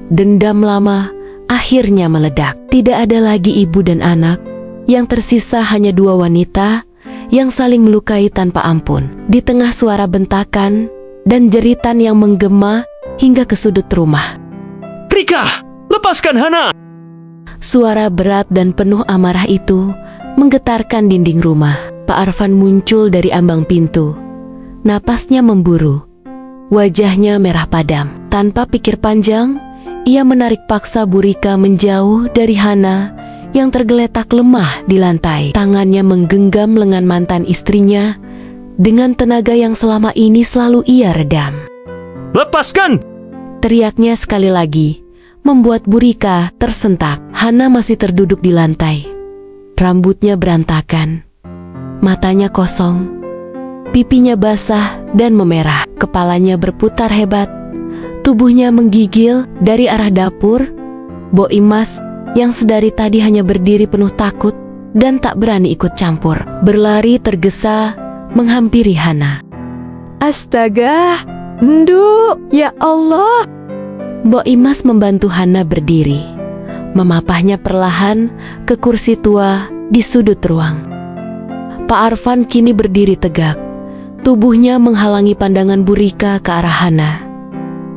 dendam lama akhirnya meledak. Tidak ada lagi ibu dan anak, yang tersisa hanya dua wanita yang saling melukai tanpa ampun. Di tengah suara bentakan dan jeritan yang menggema hingga ke sudut rumah. Rika, lepaskan Hana! Suara berat dan penuh amarah itu menggetarkan dinding rumah. Pak Arfan muncul dari ambang pintu. Napasnya memburu. Wajahnya merah padam. Tanpa pikir panjang, ia menarik paksa Burika menjauh dari Hana yang tergeletak lemah di lantai. Tangannya menggenggam lengan mantan istrinya dengan tenaga yang selama ini selalu ia redam. Lepaskan! Teriaknya sekali lagi, membuat Burika tersentak. Hana masih terduduk di lantai. Rambutnya berantakan, matanya kosong, pipinya basah dan memerah. Kepalanya berputar hebat, tubuhnya menggigil dari arah dapur. Bo Imas yang sedari tadi hanya berdiri penuh takut dan tak berani ikut campur, berlari tergesa menghampiri Hana. Astaga, Ndu, ya Allah. Mbok Imas membantu Hana berdiri, memapahnya perlahan ke kursi tua di sudut ruang. Pak Arfan kini berdiri tegak, tubuhnya menghalangi pandangan Burika ke arah Hana.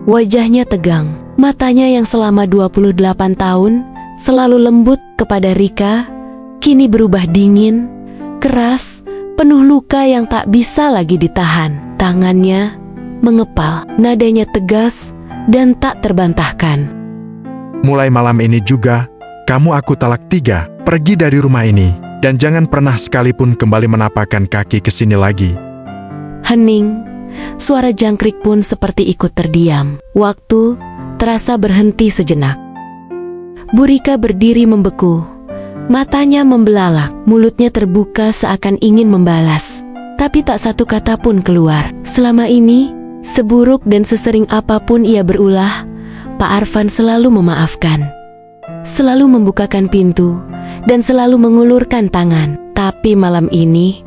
Wajahnya tegang, matanya yang selama 28 tahun selalu lembut kepada Rika, kini berubah dingin, keras, penuh luka yang tak bisa lagi ditahan. Tangannya mengepal, nadanya tegas dan tak terbantahkan. Mulai malam ini juga, kamu aku talak 3. Pergi dari rumah ini, dan jangan pernah sekalipun kembali menapakkan kaki ke sini lagi. Hening, suara jangkrik pun seperti ikut terdiam. Waktu terasa berhenti sejenak. Burika berdiri membeku, matanya membelalak, mulutnya terbuka seakan ingin membalas. Tapi tak satu kata pun keluar. Selama ini, seburuk dan sesering apapun ia berulah, Pak Arfan selalu memaafkan, selalu membukakan pintu, dan selalu mengulurkan tangan. Tapi malam ini,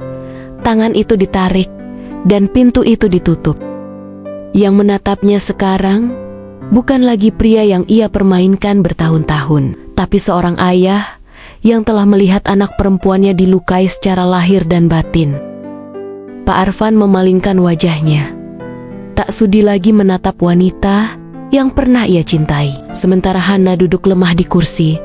tangan itu ditarik, dan pintu itu ditutup. Yang menatapnya sekarang, bukan lagi pria yang ia permainkan bertahun-tahun, tapi seorang ayah yang telah melihat anak perempuannya dilukai secara lahir dan batin. Pak Arfan memalingkan wajahnya, tak sudi lagi menatap wanita yang pernah ia cintai. Sementara Hana duduk lemah di kursi,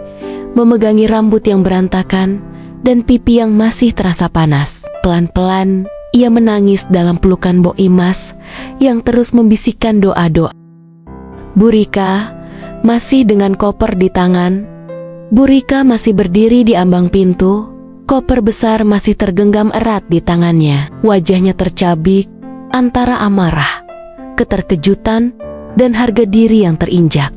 memegangi rambut yang berantakan dan pipi yang masih terasa panas. Pelan-pelan, ia menangis dalam pelukan Bo Imas yang terus membisikkan doa-doa. Burika masih dengan koper di tangan. Burika masih berdiri di ambang pintu. Koper besar masih tergenggam erat di tangannya. Wajahnya tercabik antara amarah, keterkejutan, dan harga diri yang terinjak.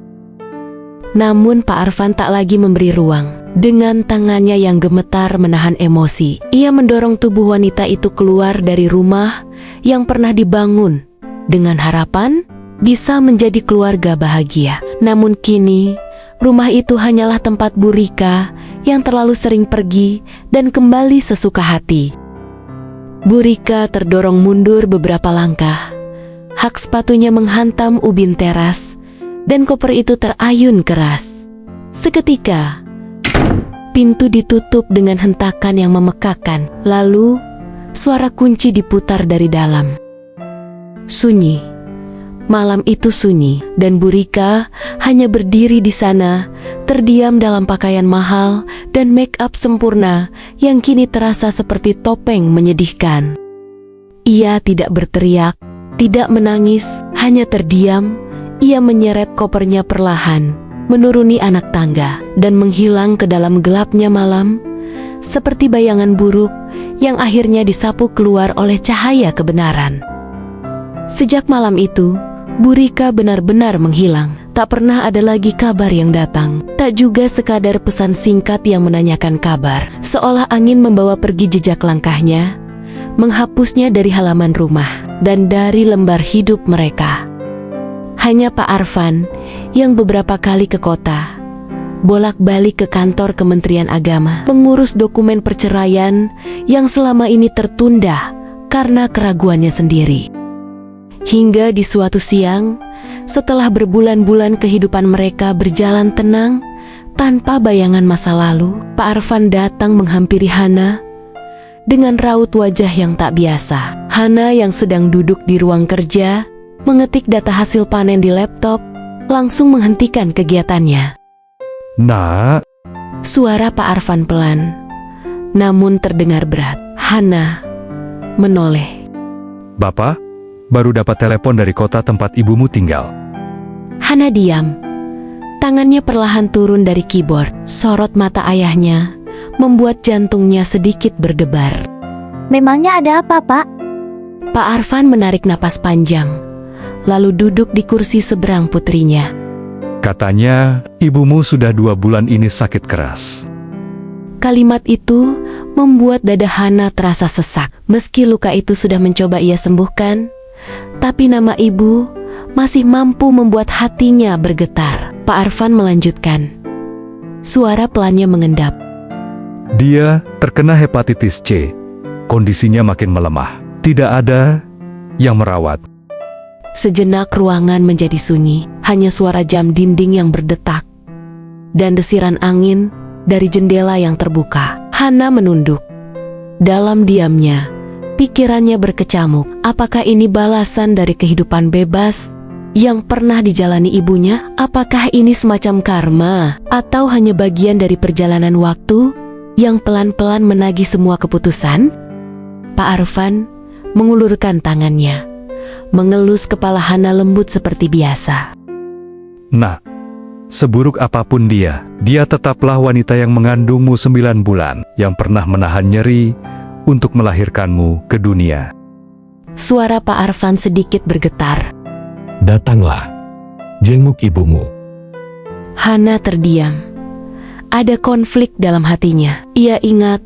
Namun Pak Arfan tak lagi memberi ruang. Dengan tangannya yang gemetar menahan emosi, ia mendorong tubuh wanita itu keluar dari rumah yang pernah dibangun dengan harapan bisa menjadi keluarga bahagia. Namun kini, rumah itu hanyalah tempat Burika yang terlalu sering pergi dan kembali sesuka hati. Burika terdorong mundur beberapa langkah. Hak sepatunya menghantam ubin teras, dan koper itu terayun keras. Seketika, pintu ditutup dengan hentakan yang memekakan. Lalu, suara kunci diputar dari dalam. Sunyi. Malam itu sunyi, dan Burika hanya berdiri di sana, terdiam dalam pakaian mahal dan make up sempurna yang kini terasa seperti topeng menyedihkan. Ia tidak berteriak, tidak menangis, hanya terdiam. Ia menyeret kopernya perlahan, menuruni anak tangga, dan menghilang ke dalam gelapnya malam, seperti bayangan buruk yang akhirnya disapu keluar oleh cahaya kebenaran. Sejak malam itu, Burika benar-benar menghilang. Tak pernah ada lagi kabar yang datang. Tak juga sekadar pesan singkat yang menanyakan kabar. Seolah angin membawa pergi jejak langkahnya, menghapusnya dari halaman rumah dan dari lembar hidup mereka. Hanya Pak Arfan yang beberapa kali ke kota, bolak-balik ke kantor Kementerian Agama, mengurus dokumen perceraian yang selama ini tertunda karena keraguannya sendiri. Hingga di suatu siang, setelah berbulan-bulan kehidupan mereka berjalan tenang, tanpa bayangan masa lalu, Pak Arfan datang menghampiri Hana dengan raut wajah yang tak biasa. Hana yang sedang duduk di ruang kerja, mengetik data hasil panen di laptop, langsung menghentikan kegiatannya. Nak, Suara Pak Arfan pelan, namun terdengar berat. Hana menoleh. Bapak, baru dapat telepon dari kota tempat ibumu tinggal. Hana diam. Tangannya perlahan turun dari keyboard. Sorot mata ayahnya membuat jantungnya sedikit berdebar. Memangnya ada apa, Pak? Pak Arfan menarik napas panjang, lalu duduk di kursi seberang putrinya. Katanya, ibumu sudah 2 bulan ini sakit keras. Kalimat itu membuat dada Hana terasa sesak. Meski luka itu sudah mencoba ia sembuhkan, tapi nama ibu masih mampu membuat hatinya bergetar. Pak Arfan melanjutkan. Suara pelannya mengendap. Dia terkena hepatitis C. Kondisinya makin melemah. Tidak ada yang merawat. Sejenak ruangan menjadi sunyi. Hanya suara jam dinding yang berdetak dan desiran angin dari jendela yang terbuka. Hana menunduk. Dalam diamnya, pikirannya berkecamuk. Apakah ini balasan dari kehidupan bebas yang pernah dijalani ibunya? Apakah ini semacam karma atau hanya bagian dari perjalanan waktu yang pelan-pelan menagih semua keputusan? Pak Arfan mengulurkan tangannya, mengelus kepala Hana lembut seperti biasa. Nak, seburuk apapun dia tetaplah wanita yang mengandungmu 9 bulan, yang pernah menahan nyeri untuk melahirkanmu ke dunia. Suara Pak Arfan sedikit bergetar. Datanglah, jenguk ibumu. Hana terdiam. Ada konflik dalam hatinya. Ia ingat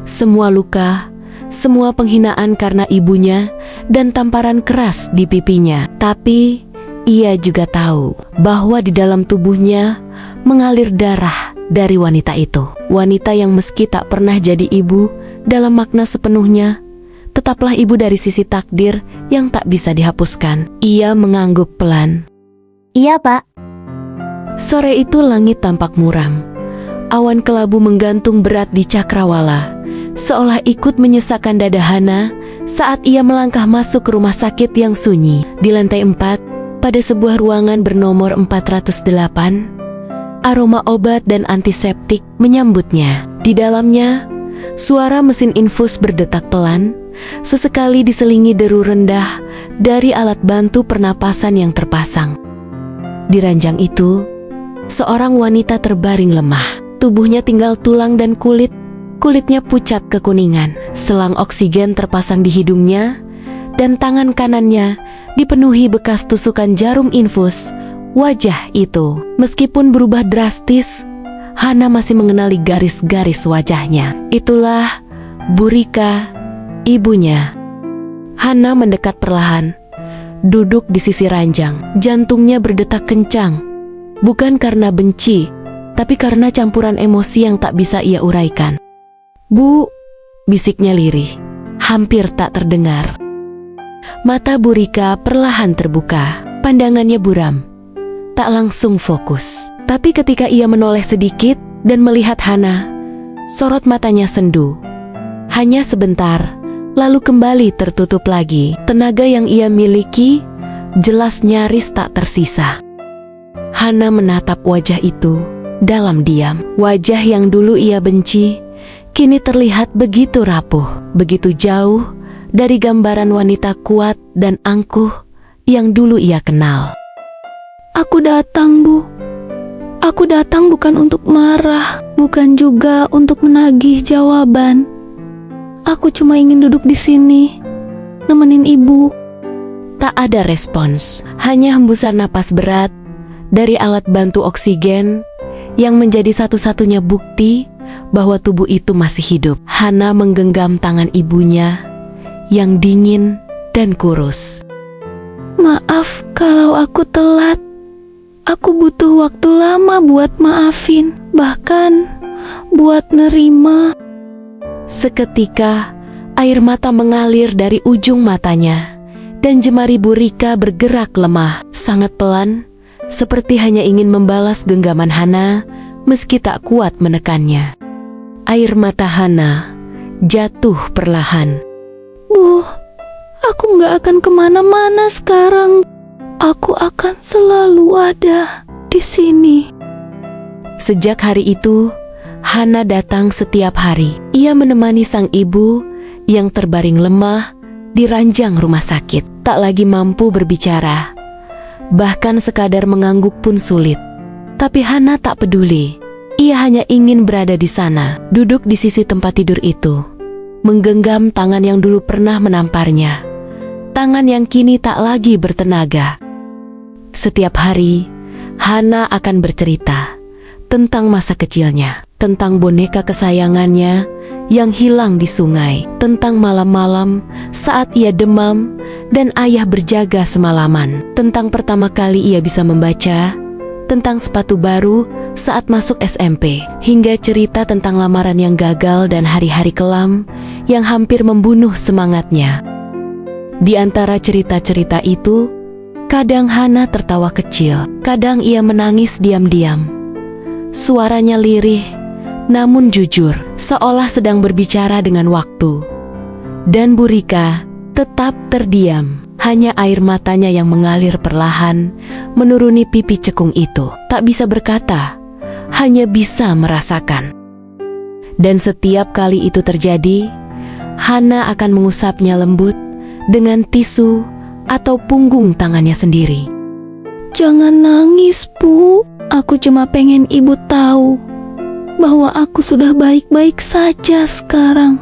semua luka, semua penghinaan karena ibunya, dan tamparan keras di pipinya. Tapi ia juga tahu bahwa di dalam tubuhnya mengalir darah dari wanita itu. Wanita yang meski tak pernah jadi ibu dalam makna sepenuhnya, tetaplah ibu dari sisi takdir yang tak bisa dihapuskan. Ia mengangguk pelan. Iya, Pak. Sore itu langit tampak muram. Awan kelabu menggantung berat di cakrawala, seolah ikut menyesakkan dada Hana saat ia melangkah masuk ke rumah sakit yang sunyi. Di lantai 4, pada sebuah ruangan bernomor 408, aroma obat dan antiseptik menyambutnya. Di dalamnya, suara mesin infus berdetak pelan, sesekali diselingi deru rendah dari alat bantu pernapasan yang terpasang. Di ranjang itu, seorang wanita terbaring lemah. Tubuhnya tinggal tulang dan kulit. Kulitnya pucat kekuningan. Selang oksigen terpasang di hidungnya, dan tangan kanannya dipenuhi bekas tusukan jarum infus. Wajah itu, meskipun berubah drastis, Hana masih mengenali garis-garis wajahnya. Itulah Burika, ibunya. Hana mendekat perlahan, duduk di sisi ranjang. Jantungnya berdetak kencang, bukan karena benci, tapi karena campuran emosi yang tak bisa ia uraikan. "Bu," bisiknya lirih, hampir tak terdengar. Mata Burika perlahan terbuka, pandangannya buram, tak langsung fokus. Tapi ketika ia menoleh sedikit dan melihat Hana, sorot matanya sendu. Hanya sebentar, lalu kembali tertutup lagi. Tenaga yang ia miliki jelas nyaris tak tersisa. Hana menatap wajah itu dalam diam. Wajah yang dulu ia benci, kini terlihat begitu rapuh, begitu jauh dari gambaran wanita kuat dan angkuh yang dulu ia kenal. "Aku datang, Bu. Aku datang bukan untuk marah, bukan juga untuk menagih jawaban. Aku cuma ingin duduk di sini, nemenin Ibu." Tak ada respons, hanya hembusan napas berat dari alat bantu oksigen yang menjadi satu-satunya bukti bahwa tubuh itu masih hidup. Hana menggenggam tangan ibunya yang dingin dan kurus. Maaf kalau aku telat. Aku butuh waktu lama buat maafin, bahkan buat nerima. Seketika, air mata mengalir dari ujung matanya, dan jemari Bu Rika bergerak lemah, sangat pelan, seperti hanya ingin membalas genggaman Hana, meski tak kuat menekannya. Air mata Hana jatuh perlahan. Bu, aku gak akan kemana-mana sekarang. Aku akan selalu ada di sini. Sejak hari itu, Hana datang setiap hari. Ia menemani sang ibu yang terbaring lemah di ranjang rumah sakit. Tak lagi mampu berbicara. Bahkan sekadar mengangguk pun sulit. Tapi Hana tak peduli. Ia hanya ingin berada di sana, duduk di sisi tempat tidur itu, menggenggam tangan yang dulu pernah menamparnya. Tangan yang kini tak lagi bertenaga. Setiap hari, Hana akan bercerita tentang masa kecilnya, tentang boneka kesayangannya yang hilang di sungai, tentang malam-malam saat ia demam dan ayah berjaga semalaman, tentang pertama kali ia bisa membaca, tentang sepatu baru saat masuk SMP, hingga cerita tentang lamaran yang gagal dan hari-hari kelam yang hampir membunuh semangatnya. Di antara cerita-cerita itu, kadang Hana tertawa kecil, kadang ia menangis diam-diam. Suaranya lirih, namun jujur, seolah sedang berbicara dengan waktu. Dan Bu Rika tetap terdiam, hanya air matanya yang mengalir perlahan, menuruni pipi cekung itu. Tak bisa berkata, hanya bisa merasakan. Dan setiap kali itu terjadi, Hana akan mengusapnya lembut dengan tisu atau punggung tangannya sendiri. Jangan nangis, Bu. Aku cuma pengen ibu tahu bahwa aku sudah baik-baik saja sekarang.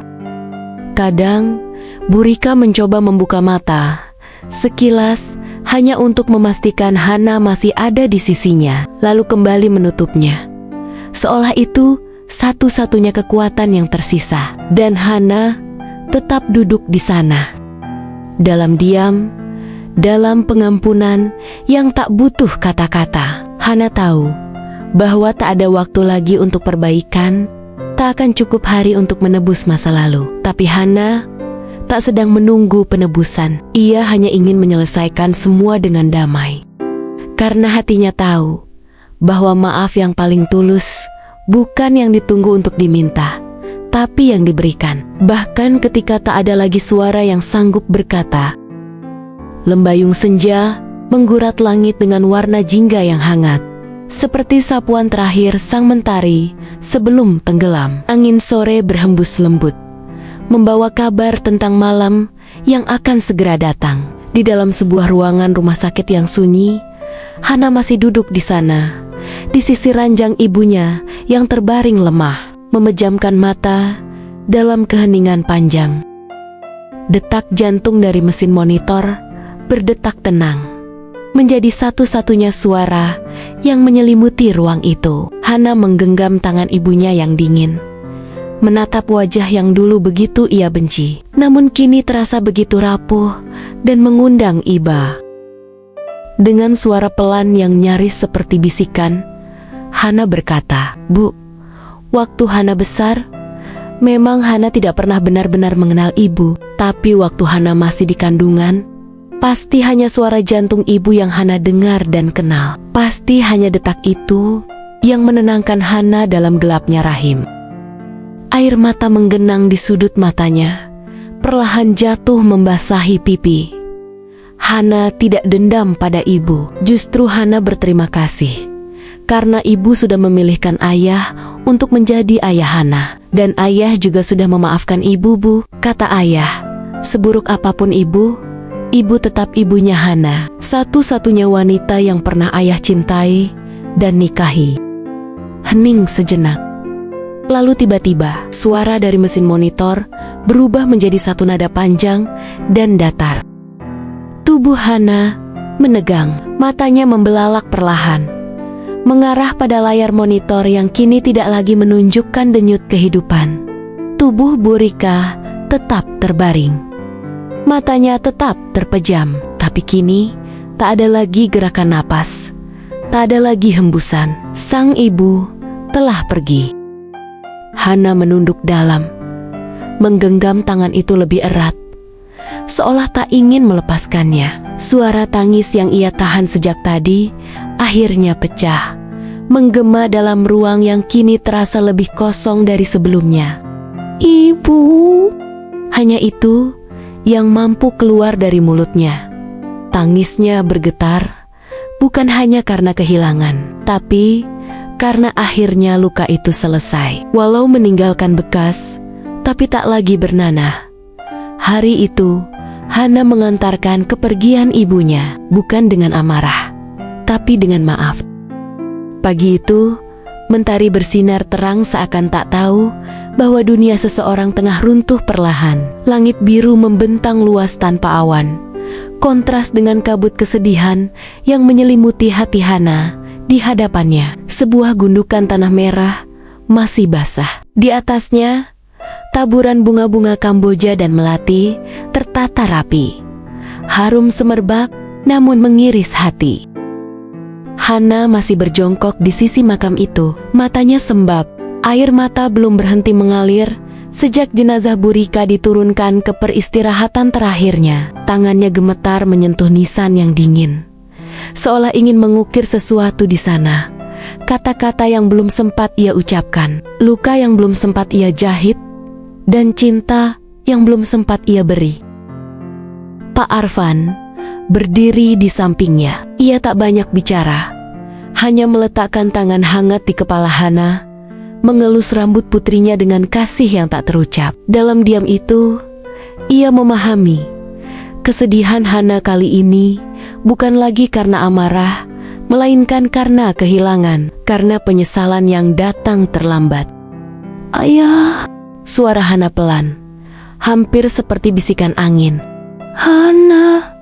Kadang, Bu Rika mencoba membuka mata, sekilas hanya untuk memastikan Hana masih ada di sisinya, lalu kembali menutupnya. Seolah itu satu-satunya kekuatan yang tersisa, dan Hana tetap duduk di sana. Dalam diam, dalam pengampunan yang tak butuh kata-kata, Hana tahu bahwa tak ada waktu lagi untuk perbaikan, tak akan cukup hari untuk menebus masa lalu. Tapi Hana tak sedang menunggu penebusan, ia hanya ingin menyelesaikan semua dengan damai. Karena hatinya tahu bahwa maaf yang paling tulus bukan yang ditunggu untuk diminta, tapi yang diberikan. Bahkan ketika tak ada lagi suara yang sanggup berkata, lembayung senja menggurat langit dengan warna jingga yang hangat, seperti sapuan terakhir sang mentari sebelum tenggelam. Angin sore berhembus lembut, membawa kabar tentang malam yang akan segera datang. Di dalam sebuah ruangan rumah sakit yang sunyi, Hana masih duduk di sana, di sisi ranjang ibunya yang terbaring lemah, memejamkan mata dalam keheningan panjang. Detak jantung dari mesin monitor berdetak tenang, menjadi satu-satunya suara yang menyelimuti ruang itu. Hana menggenggam tangan ibunya yang dingin, menatap wajah yang dulu begitu ia benci, namun kini terasa begitu rapuh dan mengundang iba. Dengan suara pelan yang nyaris seperti bisikan, Hana berkata, Bu, waktu Hana besar, memang Hana tidak pernah benar-benar mengenal ibu, tapi waktu Hana masih di kandungan, pasti hanya suara jantung ibu yang Hana dengar dan kenal. Pasti hanya detak itu yang menenangkan Hana dalam gelapnya rahim. Air mata menggenang di sudut matanya, perlahan jatuh membasahi pipi. Hana tidak dendam pada ibu, justru Hana berterima kasih. Karena ibu sudah memilihkan ayah untuk menjadi ayah Hana. Dan ayah juga sudah memaafkan ibu, Bu. Kata ayah, seburuk apapun ibu tetap ibunya Hana. Satu-satunya wanita yang pernah ayah cintai dan nikahi. Hening sejenak. Lalu tiba-tiba, suara dari mesin monitor berubah menjadi satu nada panjang dan datar. Tubuh Hana menegang, matanya membelalak perlahan. mengarah pada layar monitor yang kini tidak lagi menunjukkan denyut kehidupan. Tubuh Bu Rika tetap terbaring. Matanya tetap terpejam, tapi kini tak ada lagi gerakan napas. Tak ada lagi hembusan. Sang ibu telah pergi. Hana menunduk dalam, menggenggam tangan itu lebih erat, seolah tak ingin melepaskannya. Suara tangis yang ia tahan sejak tadi akhirnya pecah, menggema dalam ruang yang kini terasa lebih kosong dari sebelumnya. Ibu. Hanya itu yang mampu keluar dari mulutnya. Tangisnya bergetar, bukan hanya karena kehilangan, tapi karena akhirnya luka itu selesai. Walau meninggalkan bekas, tapi tak lagi bernanah. Hari itu, Hana mengantarkan kepergian ibunya, bukan dengan amarah, tapi dengan maaf. Pagi itu, mentari bersinar terang seakan tak tahu bahwa dunia seseorang tengah runtuh perlahan. Langit biru membentang luas tanpa awan, kontras dengan kabut kesedihan yang menyelimuti hati Hana. Di hadapannya, sebuah gundukan tanah merah masih basah. Di atasnya, taburan bunga-bunga Kamboja dan melati tertata rapi. Harum semerbak, namun mengiris hati. Hana masih berjongkok di sisi makam itu, matanya sembab. Air mata belum berhenti mengalir sejak jenazah Bu Rika diturunkan ke peristirahatan terakhirnya. Tangannya gemetar menyentuh nisan yang dingin, seolah ingin mengukir sesuatu di sana. Kata-kata yang belum sempat ia ucapkan, luka yang belum sempat ia jahit, dan cinta yang belum sempat ia beri. Pak Arfan berdiri di sampingnya. Ia tak banyak bicara, hanya meletakkan tangan hangat di kepala Hana, mengelus rambut putrinya dengan kasih yang tak terucap. Dalam diam itu, ia memahami kesedihan Hana kali ini bukan lagi karena amarah, melainkan karena kehilangan, karena penyesalan yang datang terlambat. Ayah. Suara Hana pelan, hampir seperti bisikan angin. Hana,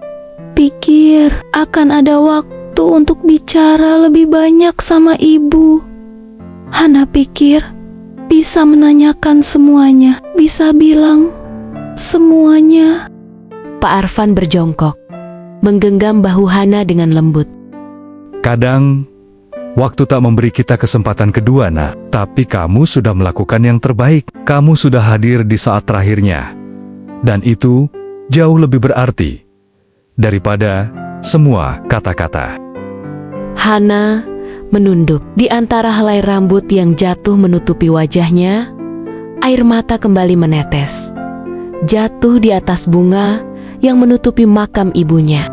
pikir akan ada waktu untuk bicara lebih banyak sama ibu. Hana pikir bisa menanyakan semuanya, bisa bilang semuanya. Pak Arfan berjongkok, menggenggam bahu Hana dengan lembut. Kadang, waktu tak memberi kita kesempatan kedua, Nak. Tapi kamu sudah melakukan yang terbaik. Kamu sudah hadir di saat terakhirnya. Dan itu jauh lebih berarti daripada semua kata-kata. Hana menunduk. Di antara helai rambut yang jatuh menutupi wajahnya, air mata kembali menetes, jatuh di atas bunga yang menutupi makam ibunya.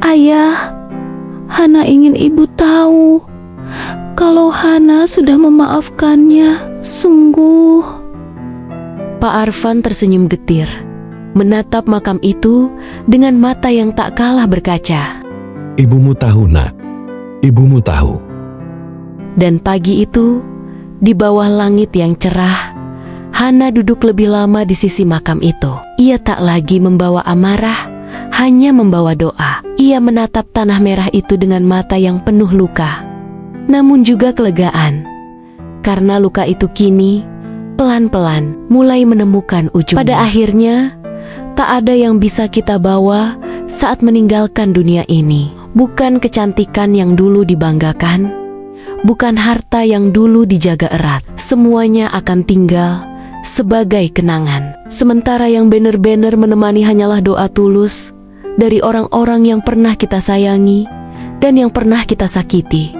Ayah, Hana ingin ibu tahu kalau Hana sudah memaafkannya. Sungguh. Pak Arfan tersenyum getir, menatap makam itu dengan mata yang tak kalah berkaca. Ibumu tahu, Nak. Ibumu tahu. Dan pagi itu, di bawah langit yang cerah, Hana duduk lebih lama di sisi makam itu. Ia tak lagi membawa amarah, hanya membawa doa. Ia menatap tanah merah itu dengan mata yang penuh luka, namun juga kelegaan. Karena luka itu kini, pelan-pelan, mulai menemukan ujung. Pada akhirnya, tak ada yang bisa kita bawa saat meninggalkan dunia ini. Bukan kecantikan yang dulu dibanggakan, bukan harta yang dulu dijaga erat. Semuanya akan tinggal sebagai kenangan. Sementara yang benar-benar menemani hanyalah doa tulus dari orang-orang yang pernah kita sayangi dan yang pernah kita sakiti.